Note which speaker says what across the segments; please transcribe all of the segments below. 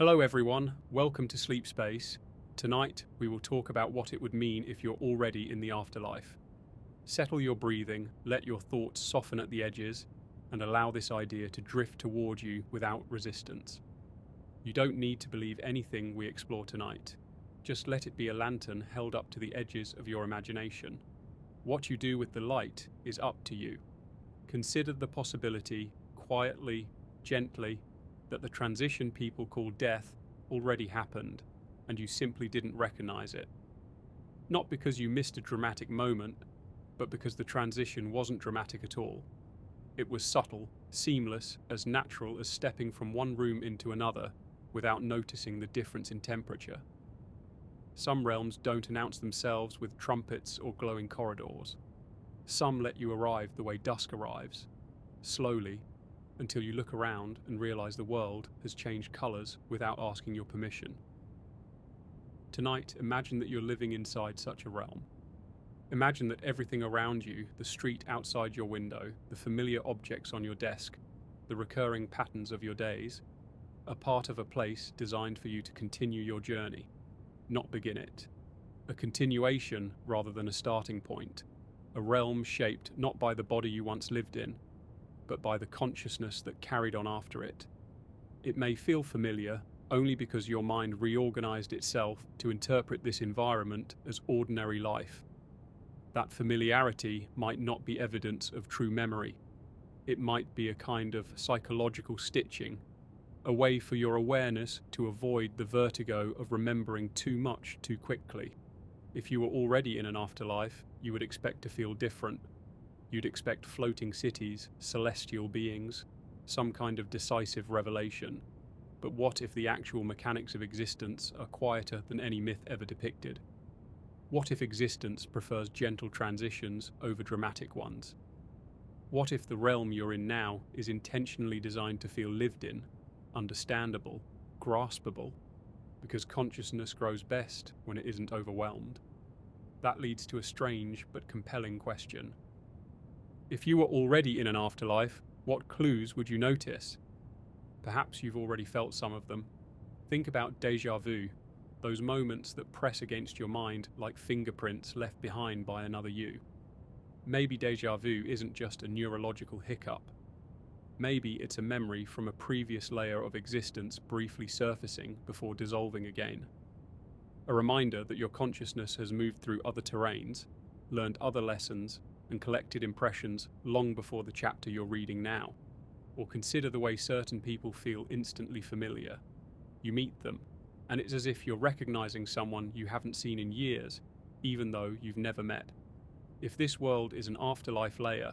Speaker 1: Hello everyone, welcome to Sleep Space. Tonight we will talk about what it would mean if you're already in the afterlife. Settle your breathing, let your thoughts soften at the edges, and allow this idea to drift toward you without resistance. You don't need to believe anything we explore tonight. Just let it be a lantern held up to the edges of your imagination. What you do with the light is up to you. Consider the possibility, quietly, gently, that the transition people call death already happened, and you simply didn't recognize it. Not because you missed a dramatic moment, but because the transition wasn't dramatic at all. It was subtle, seamless, as natural as stepping from one room into another without noticing the difference in temperature. Some realms don't announce themselves with trumpets or glowing corridors. Some let you arrive the way dusk arrives, slowly, until you look around and realize the world has changed colors without asking your permission. Tonight, imagine that you're living inside such a realm. Imagine that everything around you, the street outside your window, the familiar objects on your desk, the recurring patterns of your days, are part of a place designed for you to continue your journey, not begin it. A continuation rather than a starting point. A realm shaped not by the body you once lived in, but by the consciousness that carried on after it. It may feel familiar only because your mind reorganized itself to interpret this environment as ordinary life. That familiarity might not be evidence of true memory. It might be a kind of psychological stitching, a way for your awareness to avoid the vertigo of remembering too much too quickly. If you were already in an afterlife, you would expect to feel different. You'd expect floating cities, celestial beings, some kind of decisive revelation. But what if the actual mechanics of existence are quieter than any myth ever depicted? What if existence prefers gentle transitions over dramatic ones? What if the realm you're in now is intentionally designed to feel lived in, understandable, graspable, because consciousness grows best when it isn't overwhelmed? That leads to a strange but compelling question. If you were already in an afterlife, what clues would you notice? Perhaps you've already felt some of them. Think about déjà vu, those moments that press against your mind like fingerprints left behind by another you. Maybe déjà vu isn't just a neurological hiccup. Maybe it's a memory from a previous layer of existence briefly surfacing before dissolving again. A reminder that your consciousness has moved through other terrains, learned other lessons, and collected impressions long before the chapter you're reading now. Or consider the way certain people feel instantly familiar. You meet them, and it's as if you're recognizing someone you haven't seen in years, even though you've never met. If this world is an afterlife layer,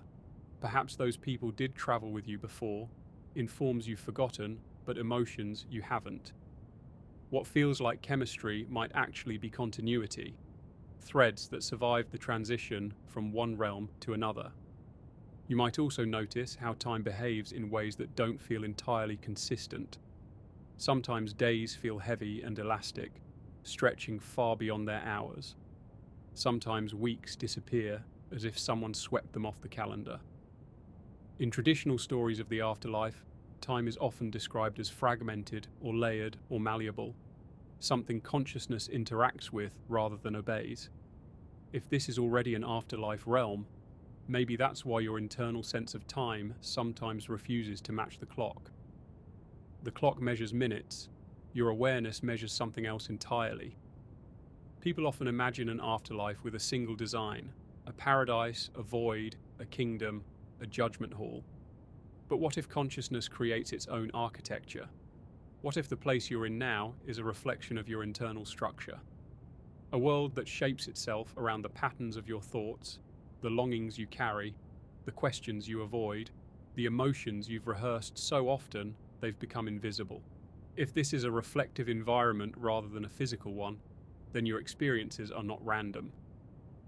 Speaker 1: perhaps those people did travel with you before, in forms you've forgotten, but emotions you haven't. What feels like chemistry might actually be continuity, threads that survive the transition from one realm to another. You might also notice how time behaves in ways that don't feel entirely consistent. Sometimes days feel heavy and elastic, stretching far beyond their hours. Sometimes weeks disappear as if someone swept them off the calendar. In traditional stories of the afterlife, time is often described as fragmented or layered or malleable, something consciousness interacts with rather than obeys. If this is already an afterlife realm, maybe that's why your internal sense of time sometimes refuses to match the clock. The clock measures minutes, your awareness measures something else entirely. People often imagine an afterlife with a single design, a paradise, a void, a kingdom, a judgment hall. But what if consciousness creates its own architecture? What if the place you're in now is a reflection of your internal structure? A world that shapes itself around the patterns of your thoughts, the longings you carry, the questions you avoid, the emotions you've rehearsed so often they've become invisible. If this is a reflective environment rather than a physical one, then your experiences are not random.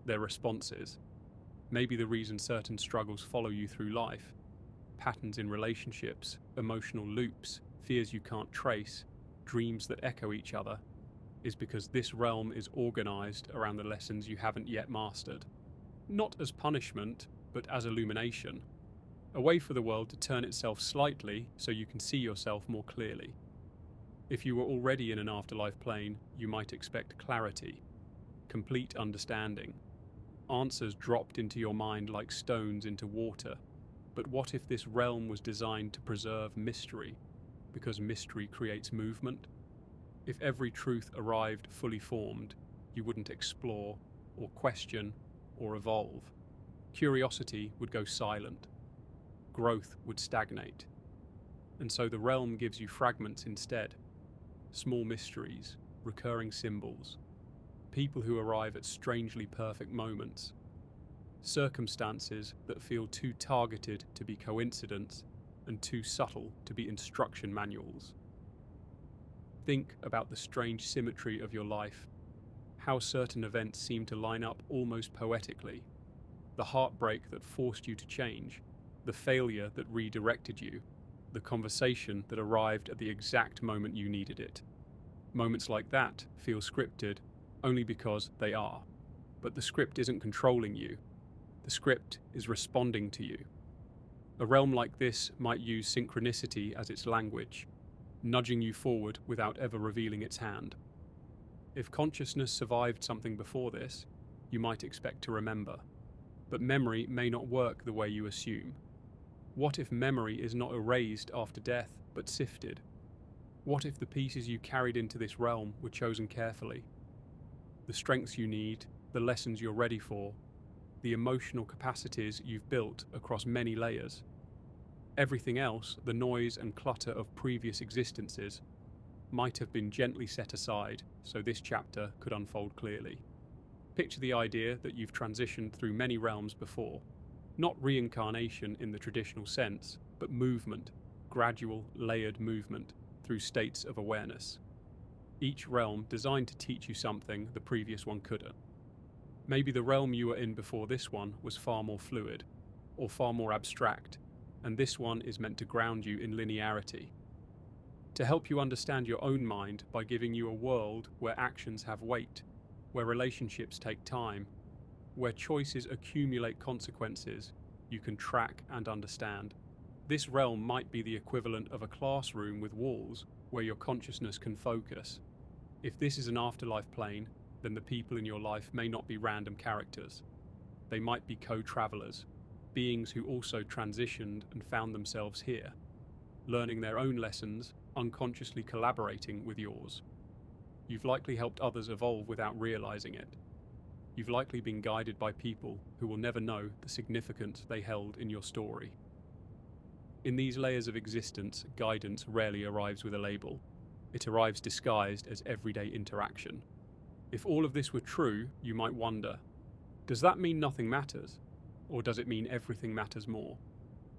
Speaker 1: They're responses. Maybe the reason certain struggles follow you through life, patterns in relationships, emotional loops, fears you can't trace, dreams that echo each other, is because this realm is organized around the lessons you haven't yet mastered. Not as punishment, but as illumination. A way for the world to turn itself slightly so you can see yourself more clearly. If you were already in an afterlife plane, you might expect clarity, complete understanding. Answers dropped into your mind like stones into water. But what if this realm was designed to preserve mystery, because mystery creates movement? If every truth arrived fully formed, you wouldn't explore, or question, or evolve. Curiosity would go silent. Growth would stagnate. And so the realm gives you fragments instead. Small mysteries, recurring symbols, people who arrive at strangely perfect moments, circumstances that feel too targeted to be coincidence and too subtle to be instruction manuals. Think about the strange symmetry of your life, how certain events seem to line up almost poetically, the heartbreak that forced you to change, the failure that redirected you, the conversation that arrived at the exact moment you needed it. Moments like that feel scripted only because they are. But the script isn't controlling you. The script is responding to you. A realm like this might use synchronicity as its language, nudging you forward without ever revealing its hand. If consciousness survived something before this, you might expect to remember. But memory may not work the way you assume. What if memory is not erased after death, but sifted? What if the pieces you carried into this realm were chosen carefully? The strengths you need, the lessons you're ready for, the emotional capacities you've built across many layers. Everything else, the noise and clutter of previous existences, might have been gently set aside so this chapter could unfold clearly. Picture the idea that you've transitioned through many realms before. Not reincarnation in the traditional sense, but movement, gradual, layered movement through states of awareness. Each realm designed to teach you something the previous one couldn't. Maybe the realm you were in before this one was far more fluid, or far more abstract, and this one is meant to ground you in linearity. To help you understand your own mind by giving you a world where actions have weight, where relationships take time, where choices accumulate consequences you can track and understand. This realm might be the equivalent of a classroom with walls where your consciousness can focus. If this is an afterlife plane, then the people in your life may not be random characters. They might be co-travelers, beings who also transitioned and found themselves here, learning their own lessons, unconsciously collaborating with yours. You've likely helped others evolve without realizing it. You've likely been guided by people who will never know the significance they held in your story. In these layers of existence, guidance rarely arrives with a label. It arrives disguised as everyday interaction. If all of this were true, you might wonder, does that mean nothing matters? Or does it mean everything matters more?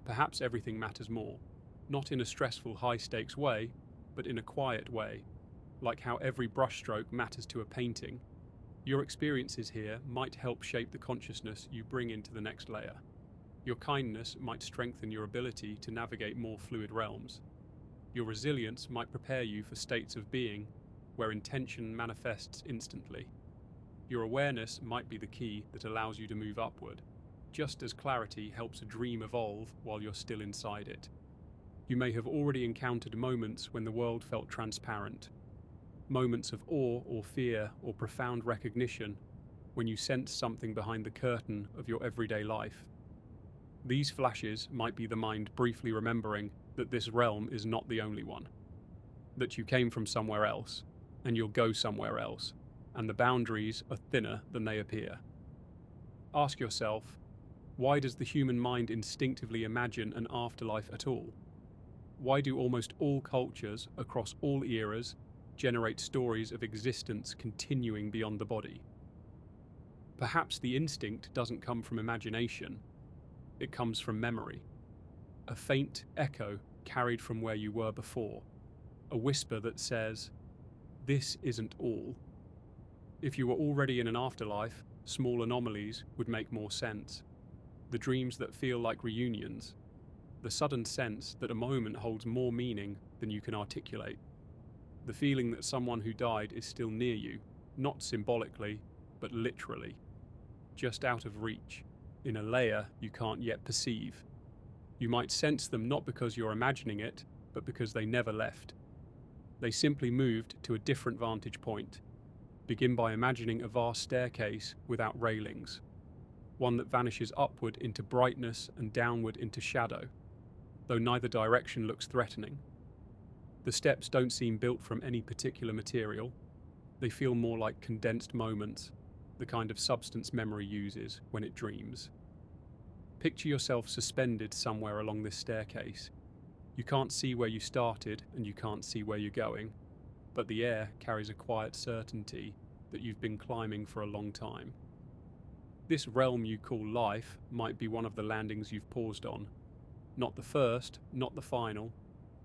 Speaker 1: Perhaps everything matters more, not in a stressful high-stakes way, but in a quiet way, like how every brushstroke matters to a painting. Your experiences here might help shape the consciousness you bring into the next layer. Your kindness might strengthen your ability to navigate more fluid realms. Your resilience might prepare you for states of being where intention manifests instantly. Your awareness might be the key that allows you to move upward, just as clarity helps a dream evolve while you're still inside it. You may have already encountered moments when the world felt transparent, moments of awe or fear or profound recognition when you sense something behind the curtain of your everyday life. These flashes might be the mind briefly remembering that this realm is not the only one, that you came from somewhere else, and you'll go somewhere else, and the boundaries are thinner than they appear. Ask yourself, why does the human mind instinctively imagine an afterlife at all? Why do almost all cultures across all eras generate stories of existence continuing beyond the body? Perhaps the instinct doesn't come from imagination, it comes from memory. A faint echo carried from where you were before, a whisper that says, "This isn't all." If you were already in an afterlife, small anomalies would make more sense. The dreams that feel like reunions, the sudden sense that a moment holds more meaning than you can articulate. The feeling that someone who died is still near you, not symbolically, but literally, just out of reach, in a layer you can't yet perceive. You might sense them not because you're imagining it, but because they never left. They simply moved to a different vantage point. Begin by imagining a vast staircase without railings, one that vanishes upward into brightness and downward into shadow, though neither direction looks threatening. The steps don't seem built from any particular material. They feel more like condensed moments, the kind of substance memory uses when it dreams. Picture yourself suspended somewhere along this staircase. You can't see where you started and you can't see where you're going, but the air carries a quiet certainty that you've been climbing for a long time. This realm you call life might be one of the landings you've paused on. Not the first, not the final,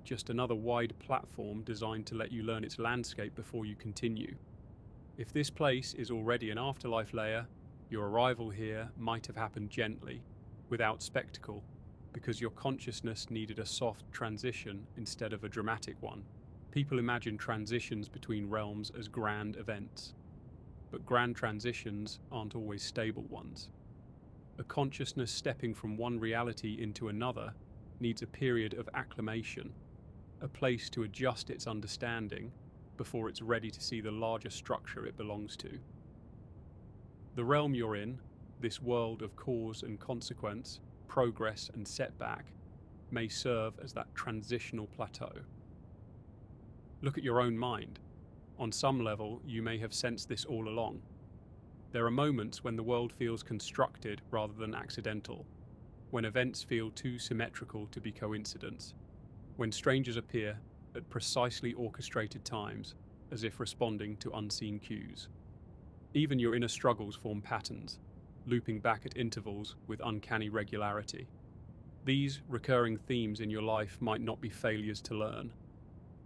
Speaker 1: just another wide platform designed to let you learn its landscape before you continue. If this place is already an afterlife layer, your arrival here might have happened gently, without spectacle, because your consciousness needed a soft transition instead of a dramatic one. People imagine transitions between realms as grand events, but grand transitions aren't always stable ones. A consciousness stepping from one reality into another needs a period of acclimation, a place to adjust its understanding before it's ready to see the larger structure it belongs to. The realm you're in, this world of cause and consequence, progress and setback, may serve as that transitional plateau. Look at your own mind. On some level, you may have sensed this all along. There are moments when the world feels constructed rather than accidental, when events feel too symmetrical to be coincidence, when strangers appear at precisely orchestrated times, as if responding to unseen cues. Even your inner struggles form patterns, looping back at intervals with uncanny regularity. These recurring themes in your life might not be failures to learn.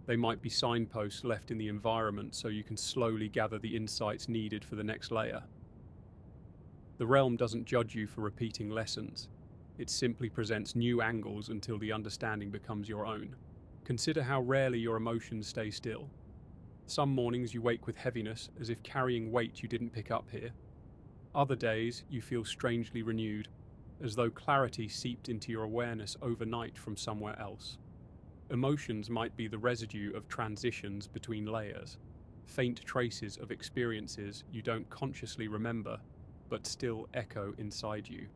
Speaker 1: They might be signposts left in the environment so you can slowly gather the insights needed for the next layer. The realm doesn't judge you for repeating lessons. It simply presents new angles until the understanding becomes your own. Consider how rarely your emotions stay still. Some mornings you wake with heaviness, as if carrying weight you didn't pick up here. Other days you feel strangely renewed, as though clarity seeped into your awareness overnight from somewhere else. Emotions might be the residue of transitions between layers, faint traces of experiences you don't consciously remember, but still echo inside you.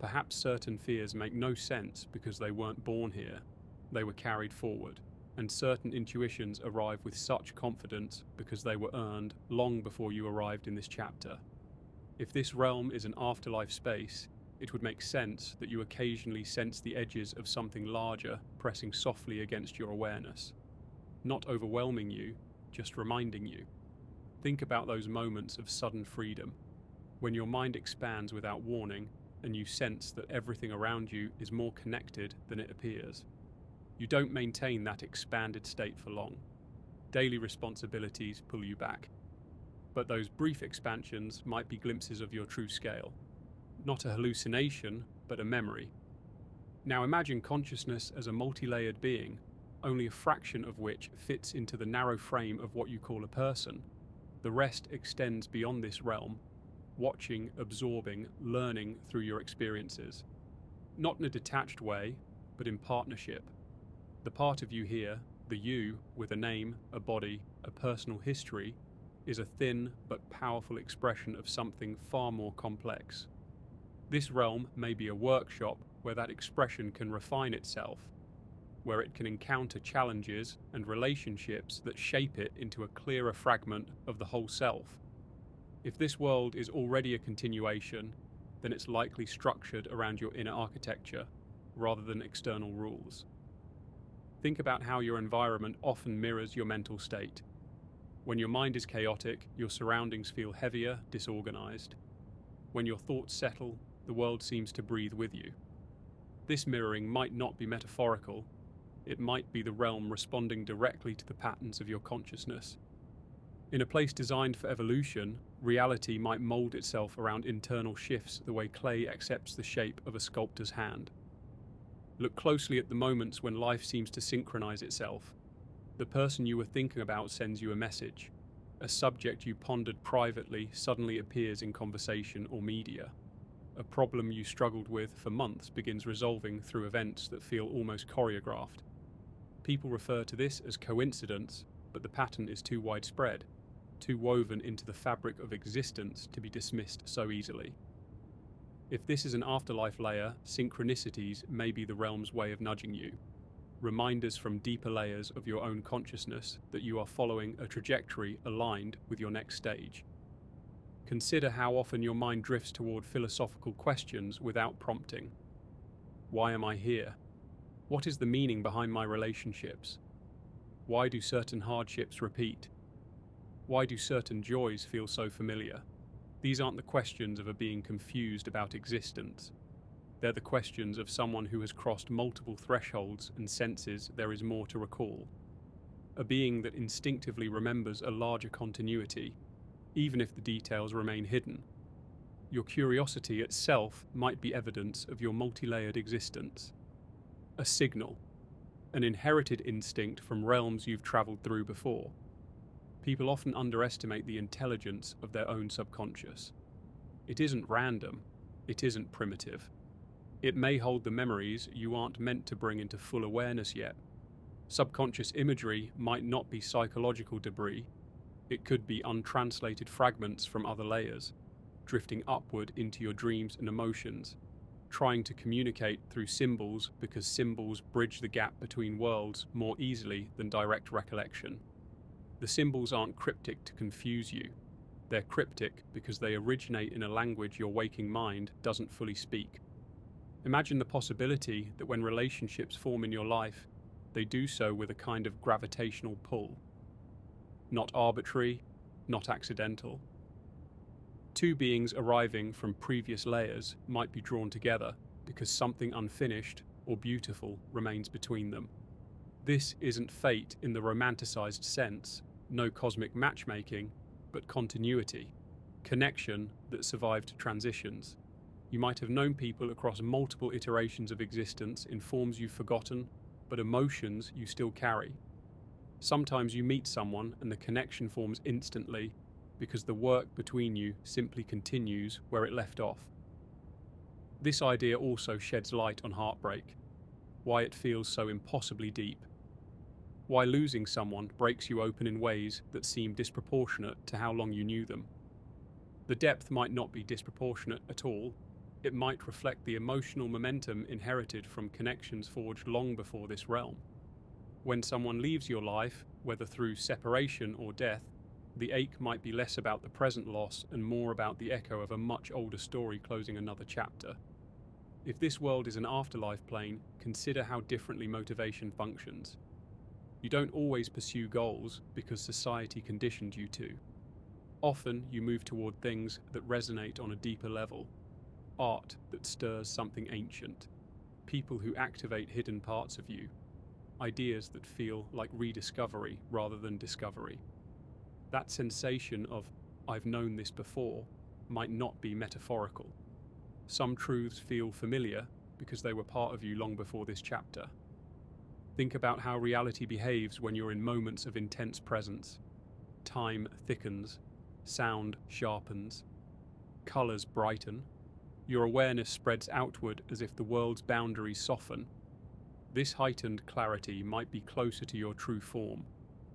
Speaker 1: Perhaps certain fears make no sense because they weren't born here, they were carried forward, and certain intuitions arrive with such confidence because they were earned long before you arrived in this chapter. If this realm is an afterlife space, it would make sense that you occasionally sense the edges of something larger pressing softly against your awareness. Not overwhelming you, just reminding you. Think about those moments of sudden freedom, when your mind expands without warning and you sense that everything around you is more connected than it appears. You don't maintain that expanded state for long. Daily responsibilities pull you back. But those brief expansions might be glimpses of your true scale. Not a hallucination, but a memory. Now imagine consciousness as a multi-layered being, only a fraction of which fits into the narrow frame of what you call a person. The rest extends beyond this realm, watching, absorbing, learning through your experiences. Not in a detached way, but in partnership. The part of you here, the you with a name, a body, a personal history, is a thin but powerful expression of something far more complex. This realm may be a workshop where that expression can refine itself, where it can encounter challenges and relationships that shape it into a clearer fragment of the whole self. If this world is already a continuation, then it's likely structured around your inner architecture, rather than external rules. Think about how your environment often mirrors your mental state. When your mind is chaotic, your surroundings feel heavier, disorganized. When your thoughts settle, the world seems to breathe with you. This mirroring might not be metaphorical. It might be the realm responding directly to the patterns of your consciousness. In a place designed for evolution, reality might mold itself around internal shifts the way clay accepts the shape of a sculptor's hand. Look closely at the moments when life seems to synchronize itself. The person you were thinking about sends you a message. A subject you pondered privately suddenly appears in conversation or media. A problem you struggled with for months begins resolving through events that feel almost choreographed. People refer to this as coincidence, but the pattern is too widespread, too woven into the fabric of existence to be dismissed so easily. If this is an afterlife layer, synchronicities may be the realm's way of nudging you, reminders from deeper layers of your own consciousness that you are following a trajectory aligned with your next stage. Consider how often your mind drifts toward philosophical questions without prompting. Why am I here? What is the meaning behind my relationships? Why do certain hardships repeat? Why do certain joys feel so familiar? These aren't the questions of a being confused about existence. They're the questions of someone who has crossed multiple thresholds and senses there is more to recall. A being that instinctively remembers a larger continuity, even if the details remain hidden. Your curiosity itself might be evidence of your multi-layered existence. A signal, an inherited instinct from realms you've traveled through before. People often underestimate the intelligence of their own subconscious. It isn't random, it isn't primitive. It may hold the memories you aren't meant to bring into full awareness yet. Subconscious imagery might not be psychological debris. It could be untranslated fragments from other layers, drifting upward into your dreams and emotions, trying to communicate through symbols because symbols bridge the gap between worlds more easily than direct recollection. The symbols aren't cryptic to confuse you. They're cryptic because they originate in a language your waking mind doesn't fully speak. Imagine the possibility that when relationships form in your life, they do so with a kind of gravitational pull. Not arbitrary, not accidental. Two beings arriving from previous layers might be drawn together because something unfinished or beautiful remains between them. This isn't fate in the romanticized sense, no cosmic matchmaking, but continuity, connection that survived transitions. You might have known people across multiple iterations of existence in forms you've forgotten, but emotions you still carry. Sometimes you meet someone and the connection forms instantly because the work between you simply continues where it left off. This idea also sheds light on heartbreak, why it feels so impossibly deep, why losing someone breaks you open in ways that seem disproportionate to how long you knew them. The depth might not be disproportionate at all. It might reflect the emotional momentum inherited from connections forged long before this realm. When someone leaves your life, whether through separation or death, the ache might be less about the present loss and more about the echo of a much older story closing another chapter. If this world is an afterlife plane, consider how differently motivation functions. You don't always pursue goals because society conditioned you to. Often you move toward things that resonate on a deeper level. Art that stirs something ancient. People who activate hidden parts of you. Ideas that feel like rediscovery rather than discovery. That sensation of, I've known this before, might not be metaphorical. Some truths feel familiar because they were part of you long before this chapter. Think about how reality behaves when you're in moments of intense presence. Time thickens, sound sharpens, colors brighten. Your awareness spreads outward as if the world's boundaries soften. This heightened clarity might be closer to your true form,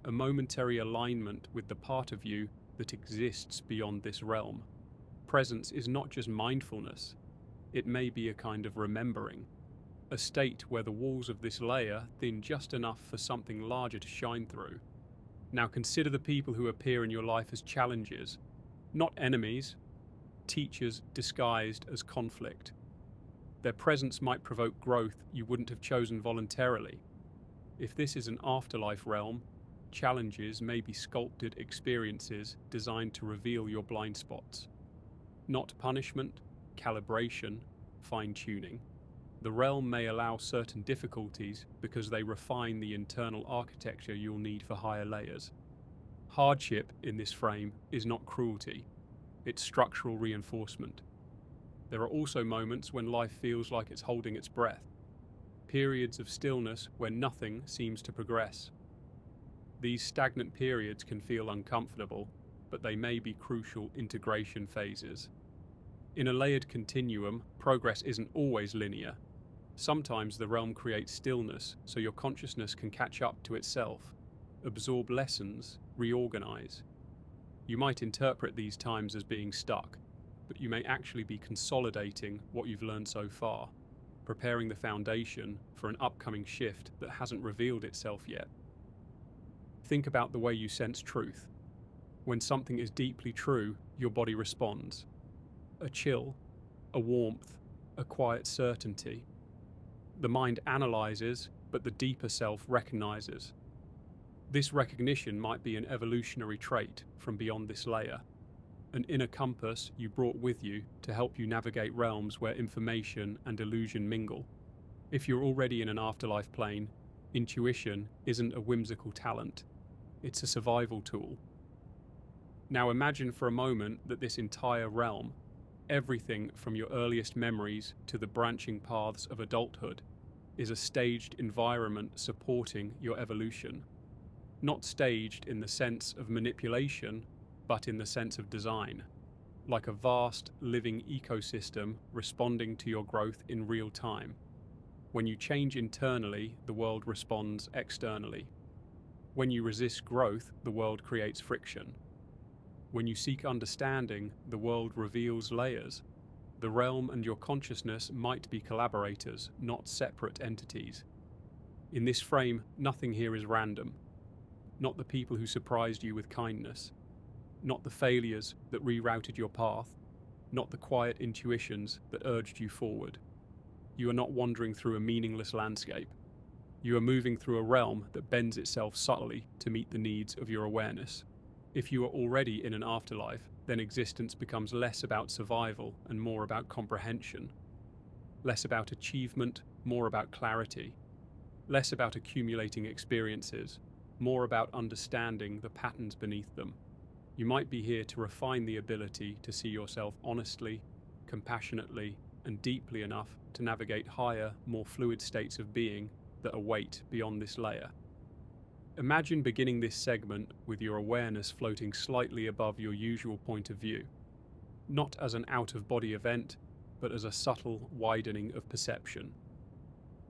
Speaker 1: a momentary alignment with the part of you that exists beyond this realm. Presence is not just mindfulness, it may be a kind of remembering, a state where the walls of this layer thin just enough for something larger to shine through. Now consider the people who appear in your life as challenges, not enemies, teachers disguised as conflict. Their presence might provoke growth you wouldn't have chosen voluntarily. If this is an afterlife realm, challenges may be sculpted experiences designed to reveal your blind spots. Not punishment, calibration, fine-tuning. The realm may allow certain difficulties because they refine the internal architecture you'll need for higher layers. Hardship in this frame is not cruelty, it's structural reinforcement. There are also moments when life feels like it's holding its breath, periods of stillness where nothing seems to progress. These stagnant periods can feel uncomfortable, but they may be crucial integration phases. In a layered continuum, progress isn't always linear. Sometimes the realm creates stillness so your consciousness can catch up to itself, absorb lessons, reorganize. You might interpret these times as being stuck, but you may actually be consolidating what you've learned so far, preparing the foundation for an upcoming shift that hasn't revealed itself yet. Think about the way you sense truth. When something is deeply true, your body responds. A chill, a warmth, a quiet certainty. The mind analyzes, but the deeper self recognizes. This recognition might be an evolutionary trait from beyond this layer, an inner compass you brought with you to help you navigate realms where information and illusion mingle. If you're already in an afterlife plane, intuition isn't a whimsical talent, it's a survival tool. Now imagine for a moment that this entire realm, everything from your earliest memories to the branching paths of adulthood, is a staged environment supporting your evolution. Not staged in the sense of manipulation, but in the sense of design, like a vast living ecosystem responding to your growth in real time. When you change internally, the world responds externally. When you resist growth, the world creates friction. When you seek understanding, the world reveals layers. The realm and your consciousness might be collaborators, not separate entities. In this frame, nothing here is random. Not the people who surprised you with kindness. Not the failures that rerouted your path. Not the quiet intuitions that urged you forward. You are not wandering through a meaningless landscape. You are moving through a realm that bends itself subtly to meet the needs of your awareness. If you are already in an afterlife, then existence becomes less about survival and more about comprehension. Less about achievement, more about clarity. Less about accumulating experiences, more about understanding the patterns beneath them. You might be here to refine the ability to see yourself honestly, compassionately, and deeply enough to navigate higher, more fluid states of being that await beyond this layer. Imagine beginning this segment with your awareness floating slightly above your usual point of view, not as an out-of-body event, but as a subtle widening of perception.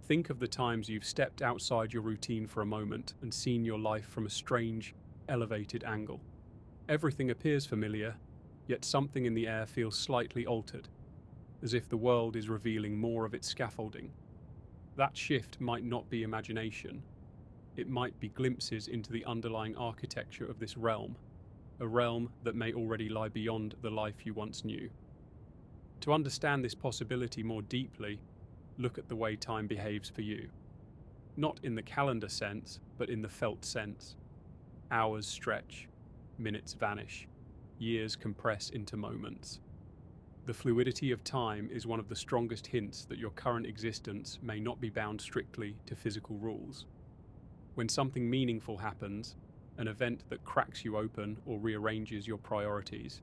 Speaker 1: Think of the times you've stepped outside your routine for a moment and seen your life from a strange, elevated angle. Everything appears familiar, yet something in the air feels slightly altered, as if the world is revealing more of its scaffolding. That shift might not be imagination. It might be glimpses into the underlying architecture of this realm, a realm that may already lie beyond the life you once knew. To understand this possibility more deeply, look at the way time behaves for you. Not in the calendar sense, but in the felt sense. Hours stretch, minutes vanish, years compress into moments. The fluidity of time is one of the strongest hints that your current existence may not be bound strictly to physical rules. When something meaningful happens, an event that cracks you open or rearranges your priorities,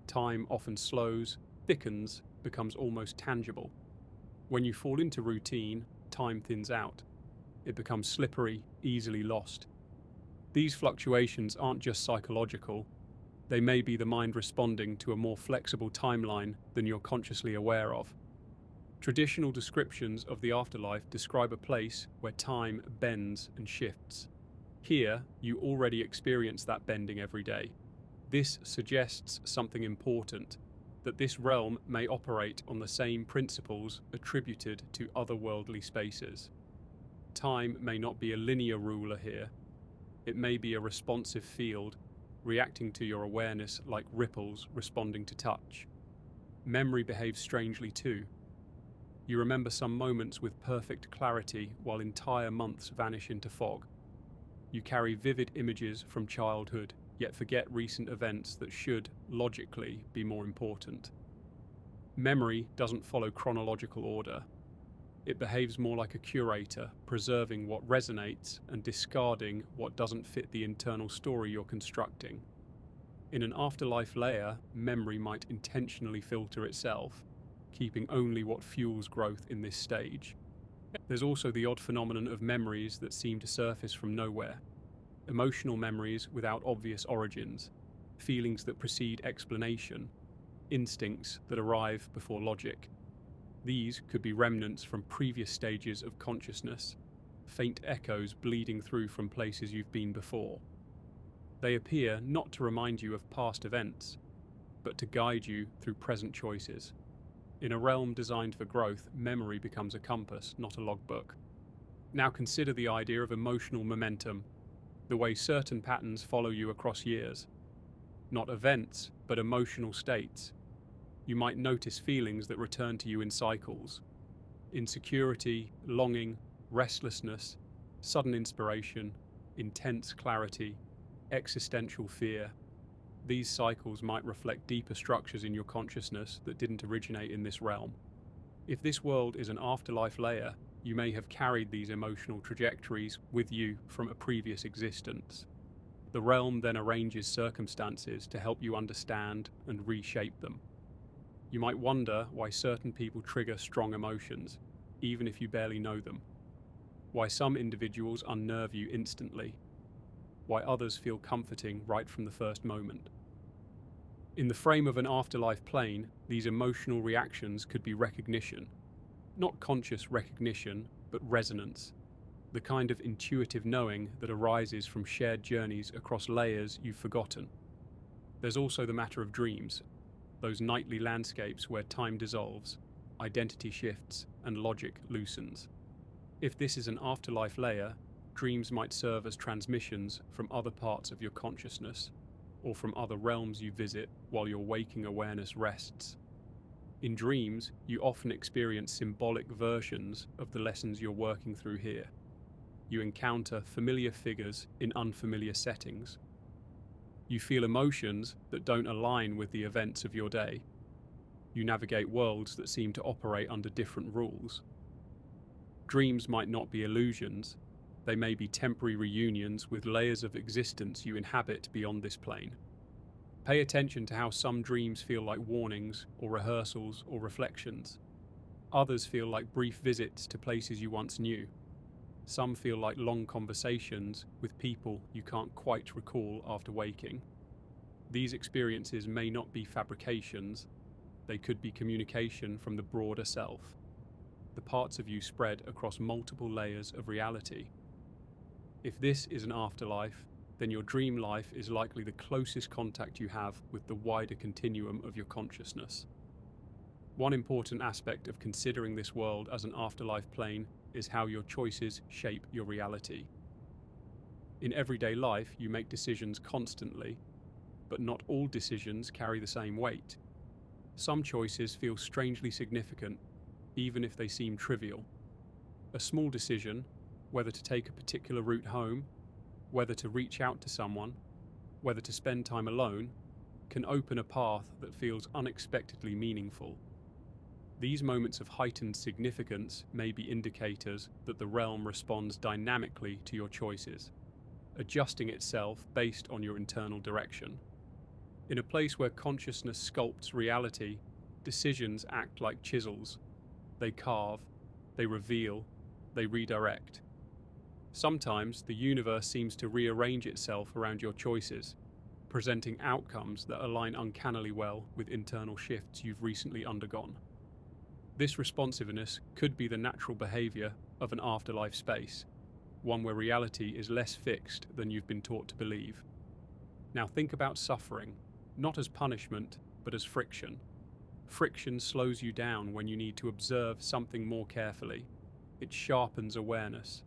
Speaker 1: time often slows, thickens, becomes almost tangible. When you fall into routine, time thins out. It becomes slippery, easily lost. These fluctuations aren't just psychological. They may be the mind responding to a more flexible timeline than you're consciously aware of. Traditional descriptions of the afterlife describe a place where time bends and shifts. Here, you already experience that bending every day. This suggests something important, that this realm may operate on the same principles attributed to otherworldly spaces. Time may not be a linear ruler here. It may be a responsive field, reacting to your awareness like ripples responding to touch. Memory behaves strangely too. You remember some moments with perfect clarity while entire months vanish into fog. You carry vivid images from childhood, yet forget recent events that should, logically, be more important. Memory doesn't follow chronological order. It behaves more like a curator, preserving what resonates and discarding what doesn't fit the internal story you're constructing. In an afterlife layer, memory might intentionally filter itself, keeping only what fuels growth in this stage. There's also the odd phenomenon of memories that seem to surface from nowhere. Emotional memories without obvious origins, feelings that precede explanation, instincts that arrive before logic. These could be remnants from previous stages of consciousness, faint echoes bleeding through from places you've been before. They appear not to remind you of past events, but to guide you through present choices. In a realm designed for growth, memory becomes a compass, not a logbook. Now consider the idea of emotional momentum, the way certain patterns follow you across years. Not events, but emotional states. You might notice feelings that return to you in cycles. Insecurity, longing, restlessness, sudden inspiration, intense clarity, existential fear. These cycles might reflect deeper structures in your consciousness that didn't originate in this realm. If this world is an afterlife layer, you may have carried these emotional trajectories with you from a previous existence. The realm then arranges circumstances to help you understand and reshape them. You might wonder why certain people trigger strong emotions, even if you barely know them. Why some individuals unnerve you instantly. Why others feel comforting right from the first moment. In the frame of an afterlife plane, these emotional reactions could be recognition. Not conscious recognition, but resonance. The kind of intuitive knowing that arises from shared journeys across layers you've forgotten. There's also the matter of dreams, those nightly landscapes where time dissolves, identity shifts, and logic loosens. If this is an afterlife layer, dreams might serve as transmissions from other parts of your consciousness, or from other realms you visit while your waking awareness rests. In dreams, you often experience symbolic versions of the lessons you're working through here. You encounter familiar figures in unfamiliar settings. You feel emotions that don't align with the events of your day. You navigate worlds that seem to operate under different rules. Dreams might not be illusions. They may be temporary reunions with layers of existence you inhabit beyond this plane. Pay attention to how some dreams feel like warnings or rehearsals or reflections. Others feel like brief visits to places you once knew. Some feel like long conversations with people you can't quite recall after waking. These experiences may not be fabrications. They could be communication from the broader self, the parts of you spread across multiple layers of reality. If this is an afterlife, then your dream life is likely the closest contact you have with the wider continuum of your consciousness. One important aspect of considering this world as an afterlife plane is how your choices shape your reality. In everyday life, you make decisions constantly, but not all decisions carry the same weight. Some choices feel strangely significant, even if they seem trivial. A small decision, whether to take a particular route home, whether to reach out to someone, whether to spend time alone, can open a path that feels unexpectedly meaningful. These moments of heightened significance may be indicators that the realm responds dynamically to your choices, adjusting itself based on your internal direction. In a place where consciousness sculpts reality, decisions act like chisels. They carve, they reveal, they redirect. Sometimes the universe seems to rearrange itself around your choices, presenting outcomes that align uncannily well with internal shifts you've recently undergone. This responsiveness could be the natural behavior of an afterlife space, one where reality is less fixed than you've been taught to believe. Now think about suffering, not as punishment, but as friction. Friction slows you down when you need to observe something more carefully. It sharpens awareness.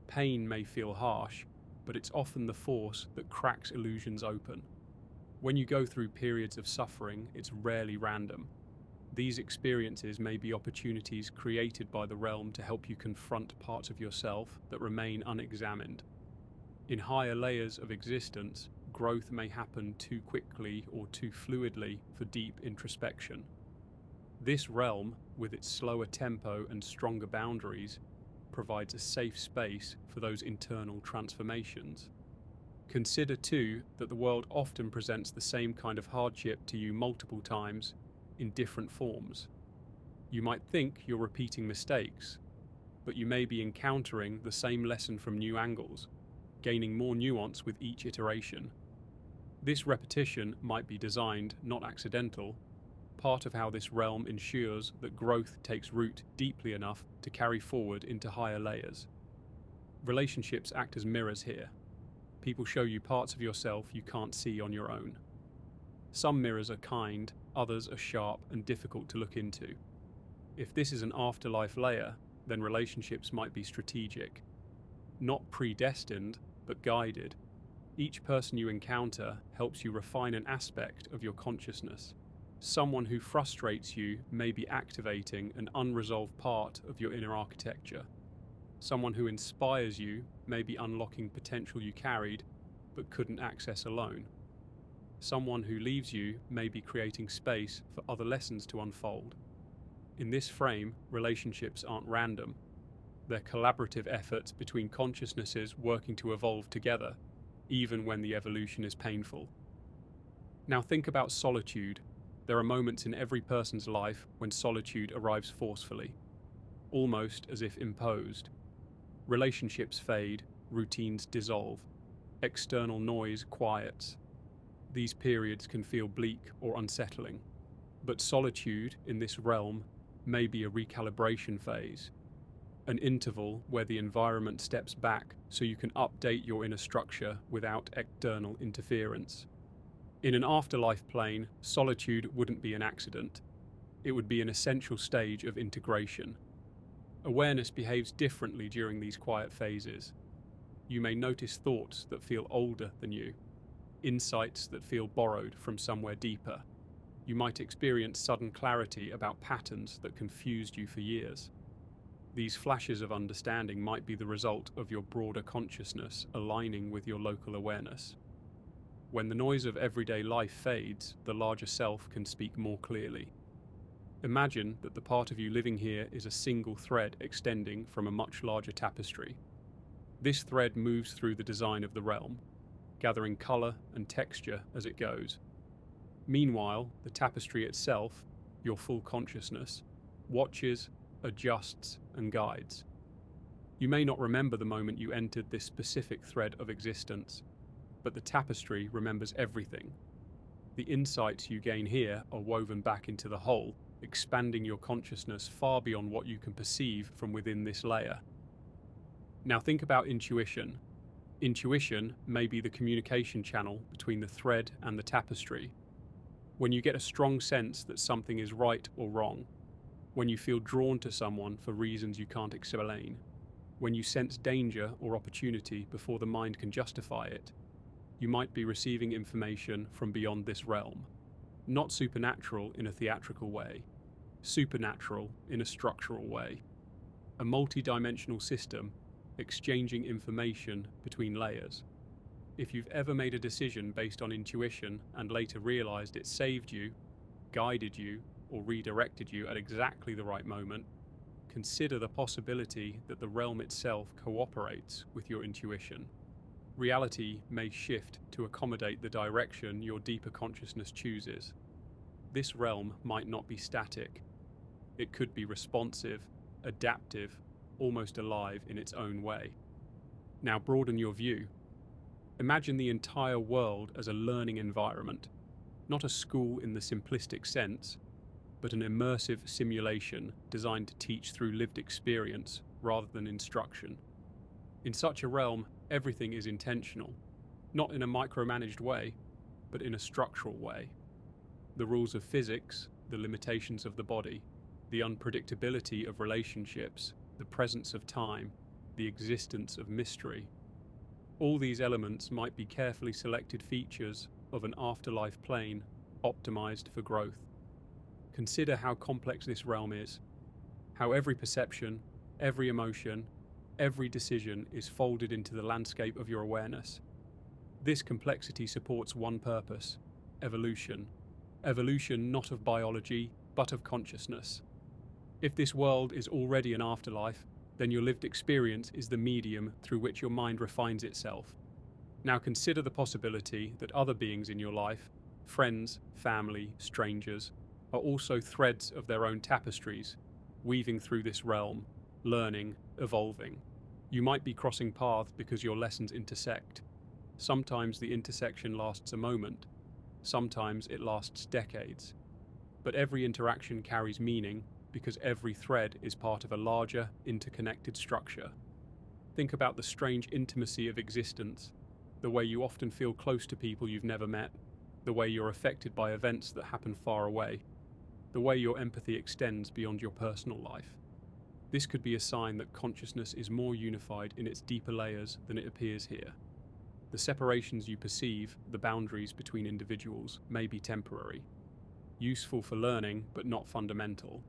Speaker 1: Pain may feel harsh, but it's often the force that cracks illusions open. When you go through periods of suffering, it's rarely random. These experiences may be opportunities created by the realm to help you confront parts of yourself that remain unexamined. In higher layers of existence, growth may happen too quickly or too fluidly for deep introspection. This realm, with its slower tempo and stronger boundaries, provides a safe space for those internal transformations. Consider too that the world often presents the same kind of hardship to you multiple times in different forms. You might think you're repeating mistakes, but you may be encountering the same lesson from new angles, gaining more nuance with each iteration. This repetition might be designed, not accidental, part of how this realm ensures that growth takes root deeply enough to carry forward into higher layers. Relationships act as mirrors here. People show you parts of yourself you can't see on your own. Some mirrors are kind, others are sharp and difficult to look into. If this is an afterlife layer, then relationships might be strategic. Not predestined, but guided. Each person you encounter helps you refine an aspect of your consciousness. Someone who frustrates you may be activating an unresolved part of your inner architecture. Someone who inspires you may be unlocking potential you carried but couldn't access alone. Someone who leaves you may be creating space for other lessons to unfold. In this frame, relationships aren't random. They're collaborative efforts between consciousnesses working to evolve together, even when the evolution is painful. Now think about solitude. There are moments in every person's life when solitude arrives forcefully, almost as if imposed. Relationships fade, routines dissolve, external noise quiets. These periods can feel bleak or unsettling, but solitude in this realm may be a recalibration phase, an interval where the environment steps back so you can update your inner structure without external interference. In an afterlife plane, solitude wouldn't be an accident. It would be an essential stage of integration. Awareness behaves differently during these quiet phases. You may notice thoughts that feel older than you, insights that feel borrowed from somewhere deeper. You might experience sudden clarity about patterns that confused you for years. These flashes of understanding might be the result of your broader consciousness aligning with your local awareness. When the noise of everyday life fades, the larger self can speak more clearly. Imagine that the part of you living here is a single thread extending from a much larger tapestry. This thread moves through the design of the realm, gathering colour and texture as it goes. Meanwhile, the tapestry itself, your full consciousness, watches, adjusts, and guides. You may not remember the moment you entered this specific thread of existence, but the tapestry remembers everything. The insights you gain here are woven back into the whole, expanding your consciousness far beyond what you can perceive from within this layer. Now think about intuition. Intuition may be the communication channel between the thread and the tapestry. When you get a strong sense that something is right or wrong, when you feel drawn to someone for reasons you can't explain, when you sense danger or opportunity before the mind can justify it, you might be receiving information from beyond this realm. Not supernatural in a theatrical way, supernatural in a structural way. A multi-dimensional system exchanging information between layers. If you've ever made a decision based on intuition and later realized it saved you, guided you, or redirected you at exactly the right moment, consider the possibility that the realm itself cooperates with your intuition. Reality may shift to accommodate the direction your deeper consciousness chooses. This realm might not be static. It could be responsive, adaptive, almost alive in its own way. Now broaden your view. Imagine the entire world as a learning environment, not a school in the simplistic sense, but an immersive simulation designed to teach through lived experience rather than instruction. In such a realm, everything is intentional, not in a micromanaged way, but in a structural way. The rules of physics, the limitations of the body, the unpredictability of relationships, the presence of time, the existence of mystery. All these elements might be carefully selected features of an afterlife plane optimized for growth. Consider how complex this realm is, how every perception, every emotion, every decision is folded into the landscape of your awareness. This complexity supports one purpose: evolution. Evolution not of biology, but of consciousness. If this world is already an afterlife, then your lived experience is the medium through which your mind refines itself. Now consider the possibility that other beings in your life, friends, family, strangers, are also threads of their own tapestries, weaving through this realm, learning, evolving. You might be crossing paths because your lessons intersect. Sometimes the intersection lasts a moment, sometimes it lasts decades. But every interaction carries meaning because every thread is part of a larger, interconnected structure. Think about the strange intimacy of existence, the way you often feel close to people you've never met, the way you're affected by events that happen far away, the way your empathy extends beyond your personal life. This could be a sign that consciousness is more unified in its deeper layers than it appears here. The separations you perceive, the boundaries between individuals, may be temporary, useful for learning but not fundamental.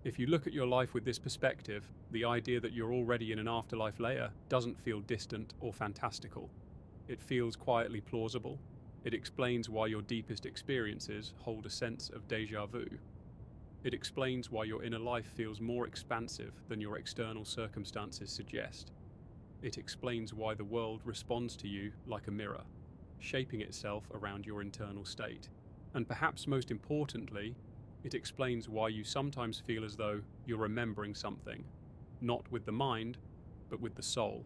Speaker 1: If you look at your life with this perspective, the idea that you're already in an afterlife layer doesn't feel distant or fantastical. It feels quietly plausible. It explains why your deepest experiences hold a sense of déjà vu. It explains why your inner life feels more expansive than your external circumstances suggest. It explains why the world responds to you like a mirror, shaping itself around your internal state. And perhaps most importantly, it explains why you sometimes feel as though you're remembering something, not with the mind, but with the soul.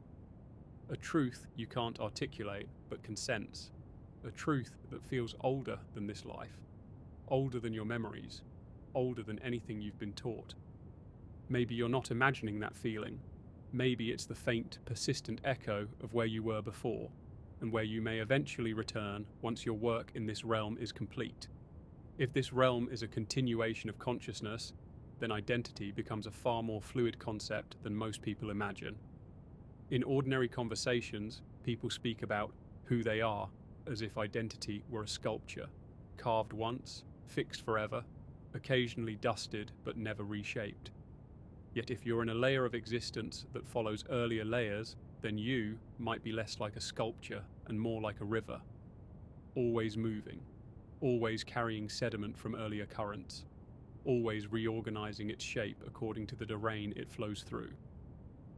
Speaker 1: A truth you can't articulate, but can sense. A truth that feels older than this life, older than your memories, older than anything you've been taught. Maybe you're not imagining that feeling. Maybe it's the faint, persistent echo of where you were before, and where you may eventually return once your work in this realm is complete. If this realm is a continuation of consciousness, then identity becomes a far more fluid concept than most people imagine. In ordinary conversations, people speak about who they are as if identity were a sculpture, carved once, fixed forever, occasionally dusted but never reshaped. Yet if you're in a layer of existence that follows earlier layers, then you might be less like a sculpture and more like a river, always moving, always carrying sediment from earlier currents, always reorganizing its shape according to the terrain it flows through.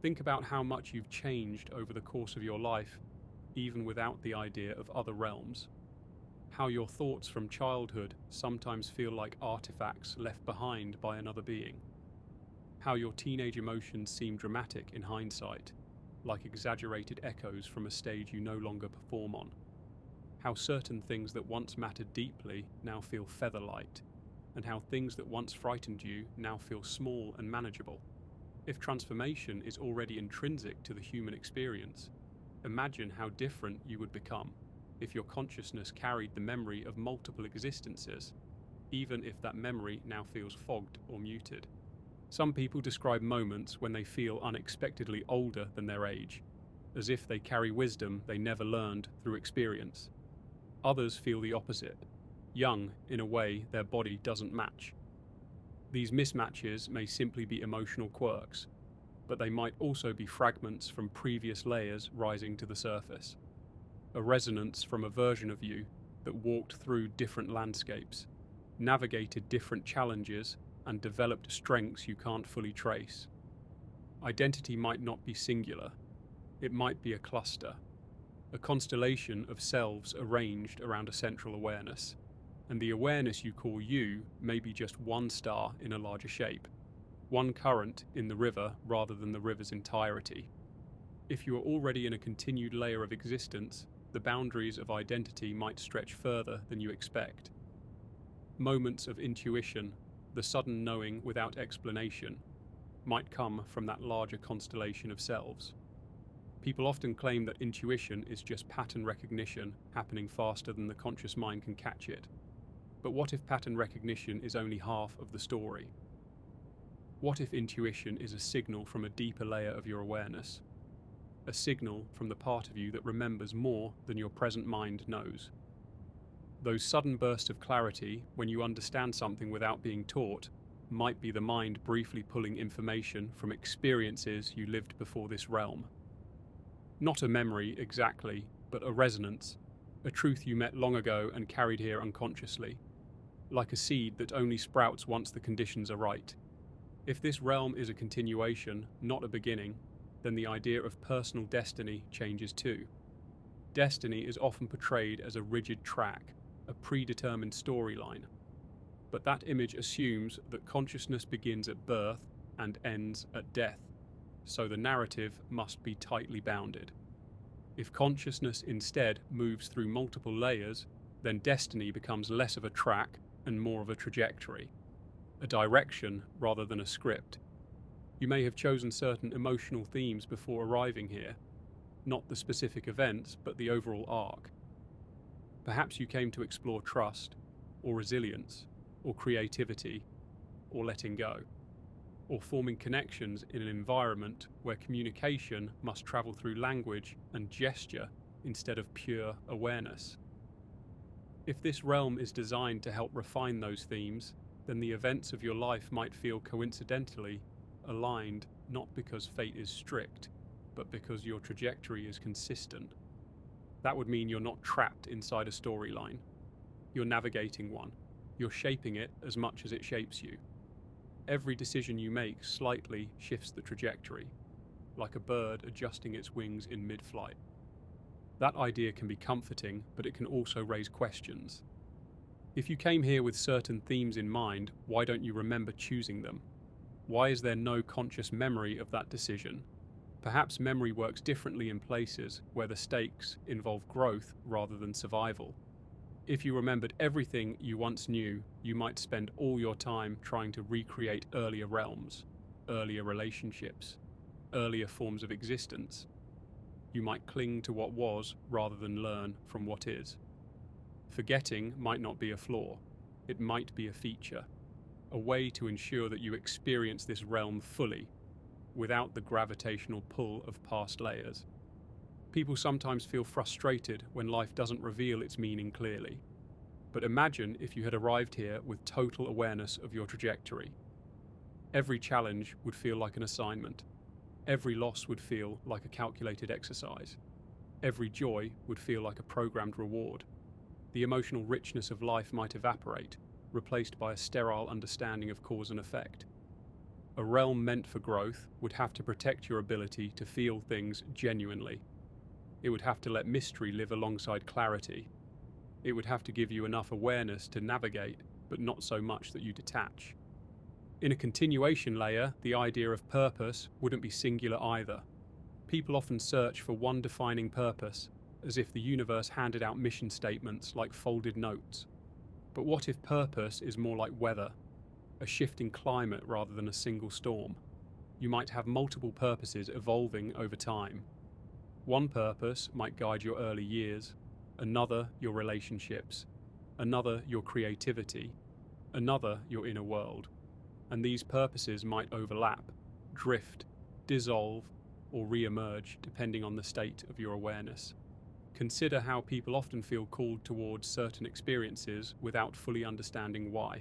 Speaker 1: Think about how much you've changed over the course of your life, even without the idea of other realms. How your thoughts from childhood sometimes feel like artifacts left behind by another being. How your teenage emotions seem dramatic in hindsight, like exaggerated echoes from a stage you no longer perform on. How certain things that once mattered deeply now feel feather-light, and how things that once frightened you now feel small and manageable. If transformation is already intrinsic to the human experience, imagine how different you would become if your consciousness carried the memory of multiple existences, even if that memory now feels fogged or muted. Some people describe moments when they feel unexpectedly older than their age, as if they carry wisdom they never learned through experience. Others feel the opposite, young in a way their body doesn't match. These mismatches may simply be emotional quirks, but they might also be fragments from previous layers rising to the surface. A resonance from a version of you that walked through different landscapes, navigated different challenges, and developed strengths you can't fully trace. Identity might not be singular. It might be a cluster, a constellation of selves arranged around a central awareness. And the awareness you call you may be just one star in a larger shape, one current in the river rather than the river's entirety. If you are already in a continued layer of existence, the boundaries of identity might stretch further than you expect. Moments of intuition, the sudden knowing without explanation, might come from that larger constellation of selves. People often claim that intuition is just pattern recognition happening faster than the conscious mind can catch it. But what if pattern recognition is only half of the story? What if intuition is a signal from a deeper layer of your awareness? A signal from the part of you that remembers more than your present mind knows. Those sudden bursts of clarity, when you understand something without being taught, might be the mind briefly pulling information from experiences you lived before this realm. Not a memory exactly, but a resonance, a truth you met long ago and carried here unconsciously, like a seed that only sprouts once the conditions are right. If this realm is a continuation, not a beginning, then the idea of personal destiny changes too. Destiny is often portrayed as a rigid track, a predetermined storyline. But that image assumes that consciousness begins at birth and ends at death, so the narrative must be tightly bounded. If consciousness instead moves through multiple layers, then destiny becomes less of a track and more of a trajectory. a direction rather than a script. You may have chosen certain emotional themes before arriving here, not the specific events, but the overall arc. Perhaps you came to explore trust, or resilience, or creativity, or letting go, or forming connections in an environment where communication must travel through language and gesture instead of pure awareness. If this realm is designed to help refine those themes, then the events of your life might feel coincidentally aligned, not because fate is strict, but because your trajectory is consistent. That would mean you're not trapped inside a storyline. You're navigating one. You're shaping it as much as it shapes you. Every decision you make slightly shifts the trajectory, like a bird adjusting its wings in mid-flight. That idea can be comforting, but it can also raise questions. If you came here with certain themes in mind, why don't you remember choosing them? Why is there no conscious memory of that decision? Perhaps memory works differently in places where the stakes involve growth rather than survival. If you remembered everything you once knew, you might spend all your time trying to recreate earlier realms, earlier relationships, earlier forms of existence. You might cling to what was rather than learn from what is. Forgetting might not be a flaw. It might be a feature, a way to ensure that you experience this realm fully, without the gravitational pull of past layers. People sometimes feel frustrated when life doesn't reveal its meaning clearly. But imagine if you had arrived here with total awareness of your trajectory. Every challenge would feel like an assignment. Every loss would feel like a calculated exercise. Every joy would feel like a programmed reward. The emotional richness of life might evaporate, replaced by a sterile understanding of cause and effect. A realm meant for growth would have to protect your ability to feel things genuinely. It would have to let mystery live alongside clarity. It would have to give you enough awareness to navigate, but not so much that you detach. In a continuation layer, the idea of purpose wouldn't be singular either. People often search for one defining purpose, as if the universe handed out mission statements like folded notes. But what if purpose is more like weather, a shifting climate rather than a single storm? You might have multiple purposes evolving over time. One purpose might guide your early years, another your relationships, another your creativity, another your inner world. And these purposes might overlap, drift, dissolve, or re-emerge depending on the state of your awareness. Consider how people often feel called towards certain experiences without fully understanding why.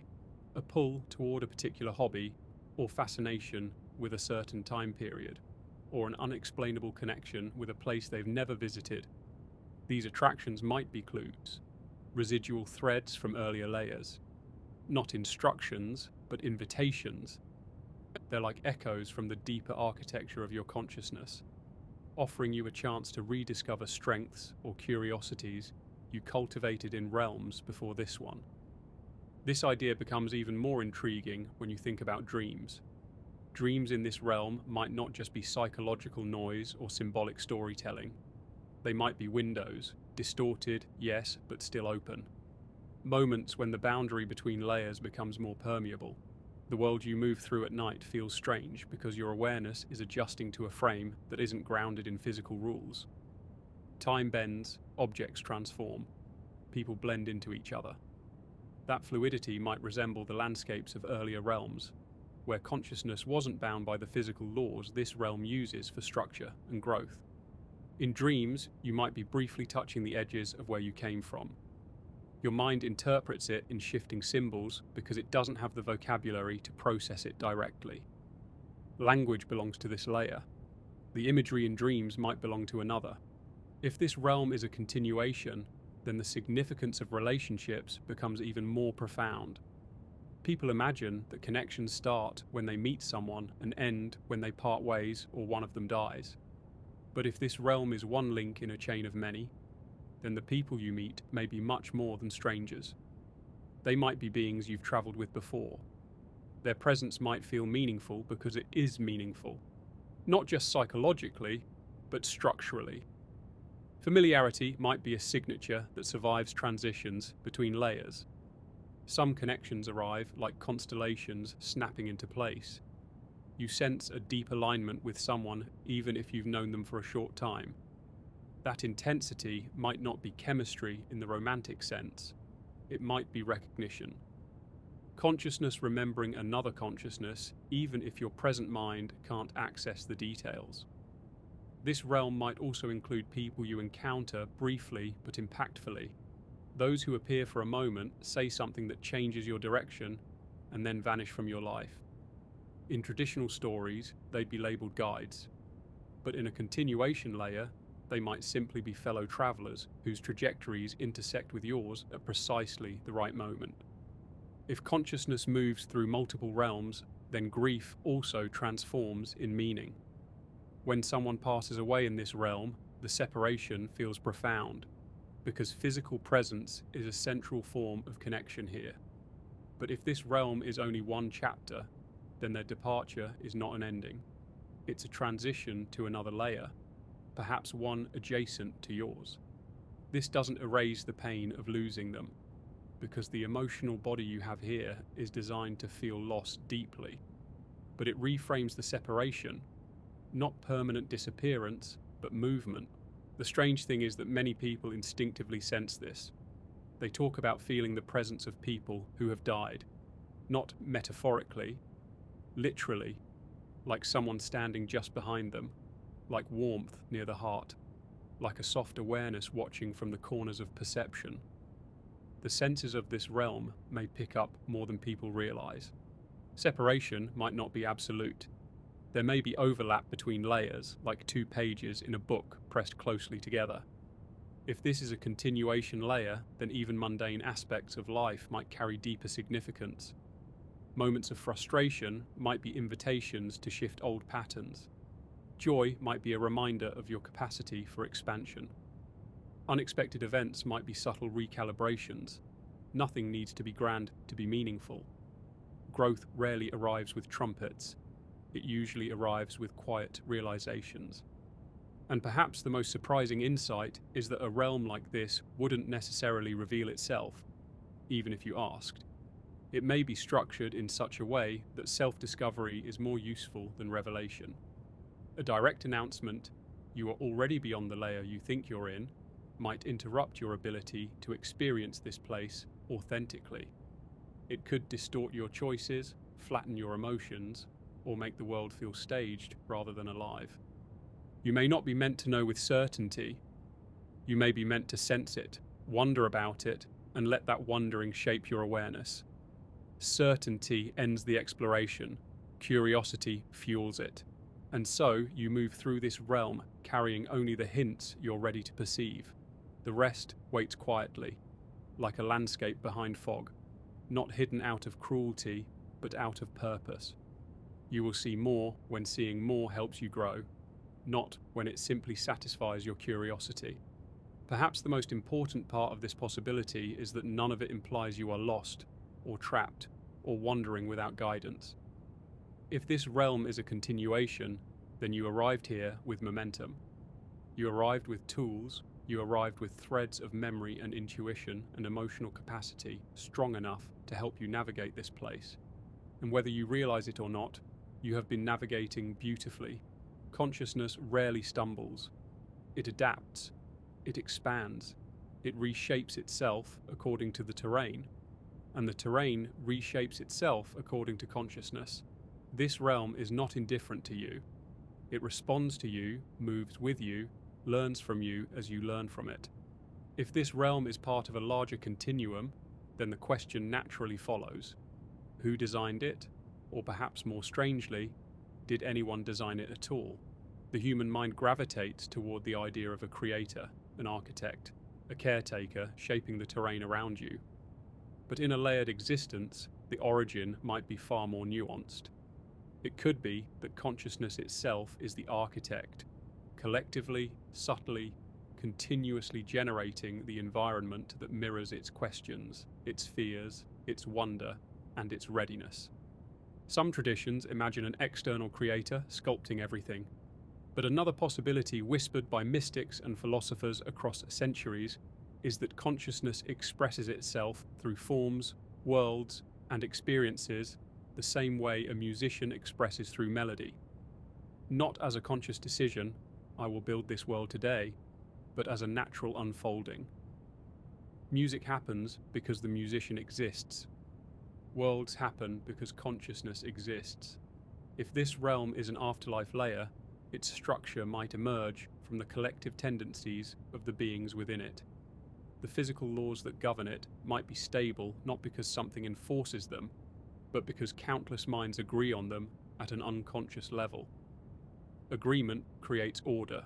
Speaker 1: A pull toward a particular hobby, or fascination with a certain time period, or an unexplainable connection with a place they've never visited. These attractions might be clues, residual threads from earlier layers. Not instructions, but invitations. They're like echoes from the deeper architecture of your consciousness, offering you a chance to rediscover strengths or curiosities you cultivated in realms before this one. This idea becomes even more intriguing when you think about dreams. Dreams in this realm might not just be psychological noise or symbolic storytelling. They might be windows, distorted, yes, but still open. Moments when the boundary between layers becomes more permeable. The world you move through at night feels strange because your awareness is adjusting to a frame that isn't grounded in physical rules. Time bends, objects transform, people blend into each other. That fluidity might resemble the landscapes of earlier realms, where consciousness wasn't bound by the physical laws this realm uses for structure and growth. In dreams, you might be briefly touching the edges of where you came from. Your mind interprets it in shifting symbols because it doesn't have the vocabulary to process it directly. Language belongs to this layer. The imagery in dreams might belong to another. If this realm is a continuation, then the significance of relationships becomes even more profound. People imagine that connections start when they meet someone and end when they part ways or one of them dies. But if this realm is one link in a chain of many, then the people you meet may be much more than strangers. They might be beings you've traveled with before. Their presence might feel meaningful because it is meaningful, not just psychologically, but structurally. Familiarity might be a signature that survives transitions between layers. Some connections arrive like constellations snapping into place. You sense a deep alignment with someone even if you've known them for a short time. That intensity might not be chemistry in the romantic sense. It might be recognition. Consciousness remembering another consciousness, even if your present mind can't access the details. This realm might also include people you encounter briefly but impactfully. Those who appear for a moment, say something that changes your direction, and then vanish from your life. In traditional stories, they'd be labelled guides. But in a continuation layer, they might simply be fellow travellers whose trajectories intersect with yours at precisely the right moment. If consciousness moves through multiple realms, then grief also transforms in meaning. When someone passes away in this realm, the separation feels profound, because physical presence is a central form of connection here. But if this realm is only one chapter, then their departure is not an ending. It's a transition to another layer, perhaps one adjacent to yours. This doesn't erase the pain of losing them, because the emotional body you have here is designed to feel loss deeply. But it reframes the separation, not permanent disappearance, but movement. The strange thing is that many people instinctively sense this. They talk about feeling the presence of people who have died, not metaphorically, literally, like someone standing just behind them, like warmth near the heart, like a soft awareness watching from the corners of perception. The senses of this realm may pick up more than people realize. Separation might not be absolute. There may be overlap between layers, like two pages in a book pressed closely together. If this is a continuation layer, then even mundane aspects of life might carry deeper significance. Moments of frustration might be invitations to shift old patterns. Joy might be a reminder of your capacity for expansion. Unexpected events might be subtle recalibrations. Nothing needs to be grand to be meaningful. Growth rarely arrives with trumpets. It usually arrives with quiet realizations. And perhaps the most surprising insight is that a realm like this wouldn't necessarily reveal itself, even if you asked. It may be structured in such a way that self-discovery is more useful than revelation. A direct announcement, you are already beyond the layer you think you're in, might interrupt your ability to experience this place authentically. It could distort your choices, flatten your emotions, or make the world feel staged rather than alive. You may not be meant to know with certainty. You may be meant to sense it, wonder about it, and let that wondering shape your awareness. Certainty ends the exploration, curiosity fuels it, and so you move through this realm carrying only the hints you're ready to perceive. The rest waits quietly, like a landscape behind fog, not hidden out of cruelty, but out of purpose. You will see more when seeing more helps you grow, not when it simply satisfies your curiosity. Perhaps the most important part of this possibility is that none of it implies you are lost, or trapped, or wandering without guidance. If this realm is a continuation, then you arrived here with momentum. You arrived with tools, you arrived with threads of memory and intuition and emotional capacity strong enough to help you navigate this place. And whether you realize it or not, you have been navigating beautifully. Consciousness rarely stumbles. It adapts. It expands. It reshapes itself according to the terrain. And the terrain reshapes itself according to consciousness. This realm is not indifferent to you. It responds to you, moves with you, learns from you as you learn from it. If this realm is part of a larger continuum, then the question naturally follows: who designed it? Or perhaps more strangely, did anyone design it at all? The human mind gravitates toward the idea of a creator, an architect, a caretaker shaping the terrain around you. But in a layered existence, the origin might be far more nuanced. It could be that consciousness itself is the architect, collectively, subtly, continuously generating the environment that mirrors its questions, its fears, its wonder, and its readiness. Some traditions imagine an external creator sculpting everything, but another possibility whispered by mystics and philosophers across centuries is that consciousness expresses itself through forms, worlds, and experiences the same way a musician expresses through melody. Not as a conscious decision, I will build this world today, but as a natural unfolding. Music happens because the musician exists. Worlds happen because consciousness exists. If this realm is an afterlife layer, its structure might emerge from the collective tendencies of the beings within it. The physical laws that govern it might be stable not because something enforces them, but because countless minds agree on them at an unconscious level. Agreement creates order.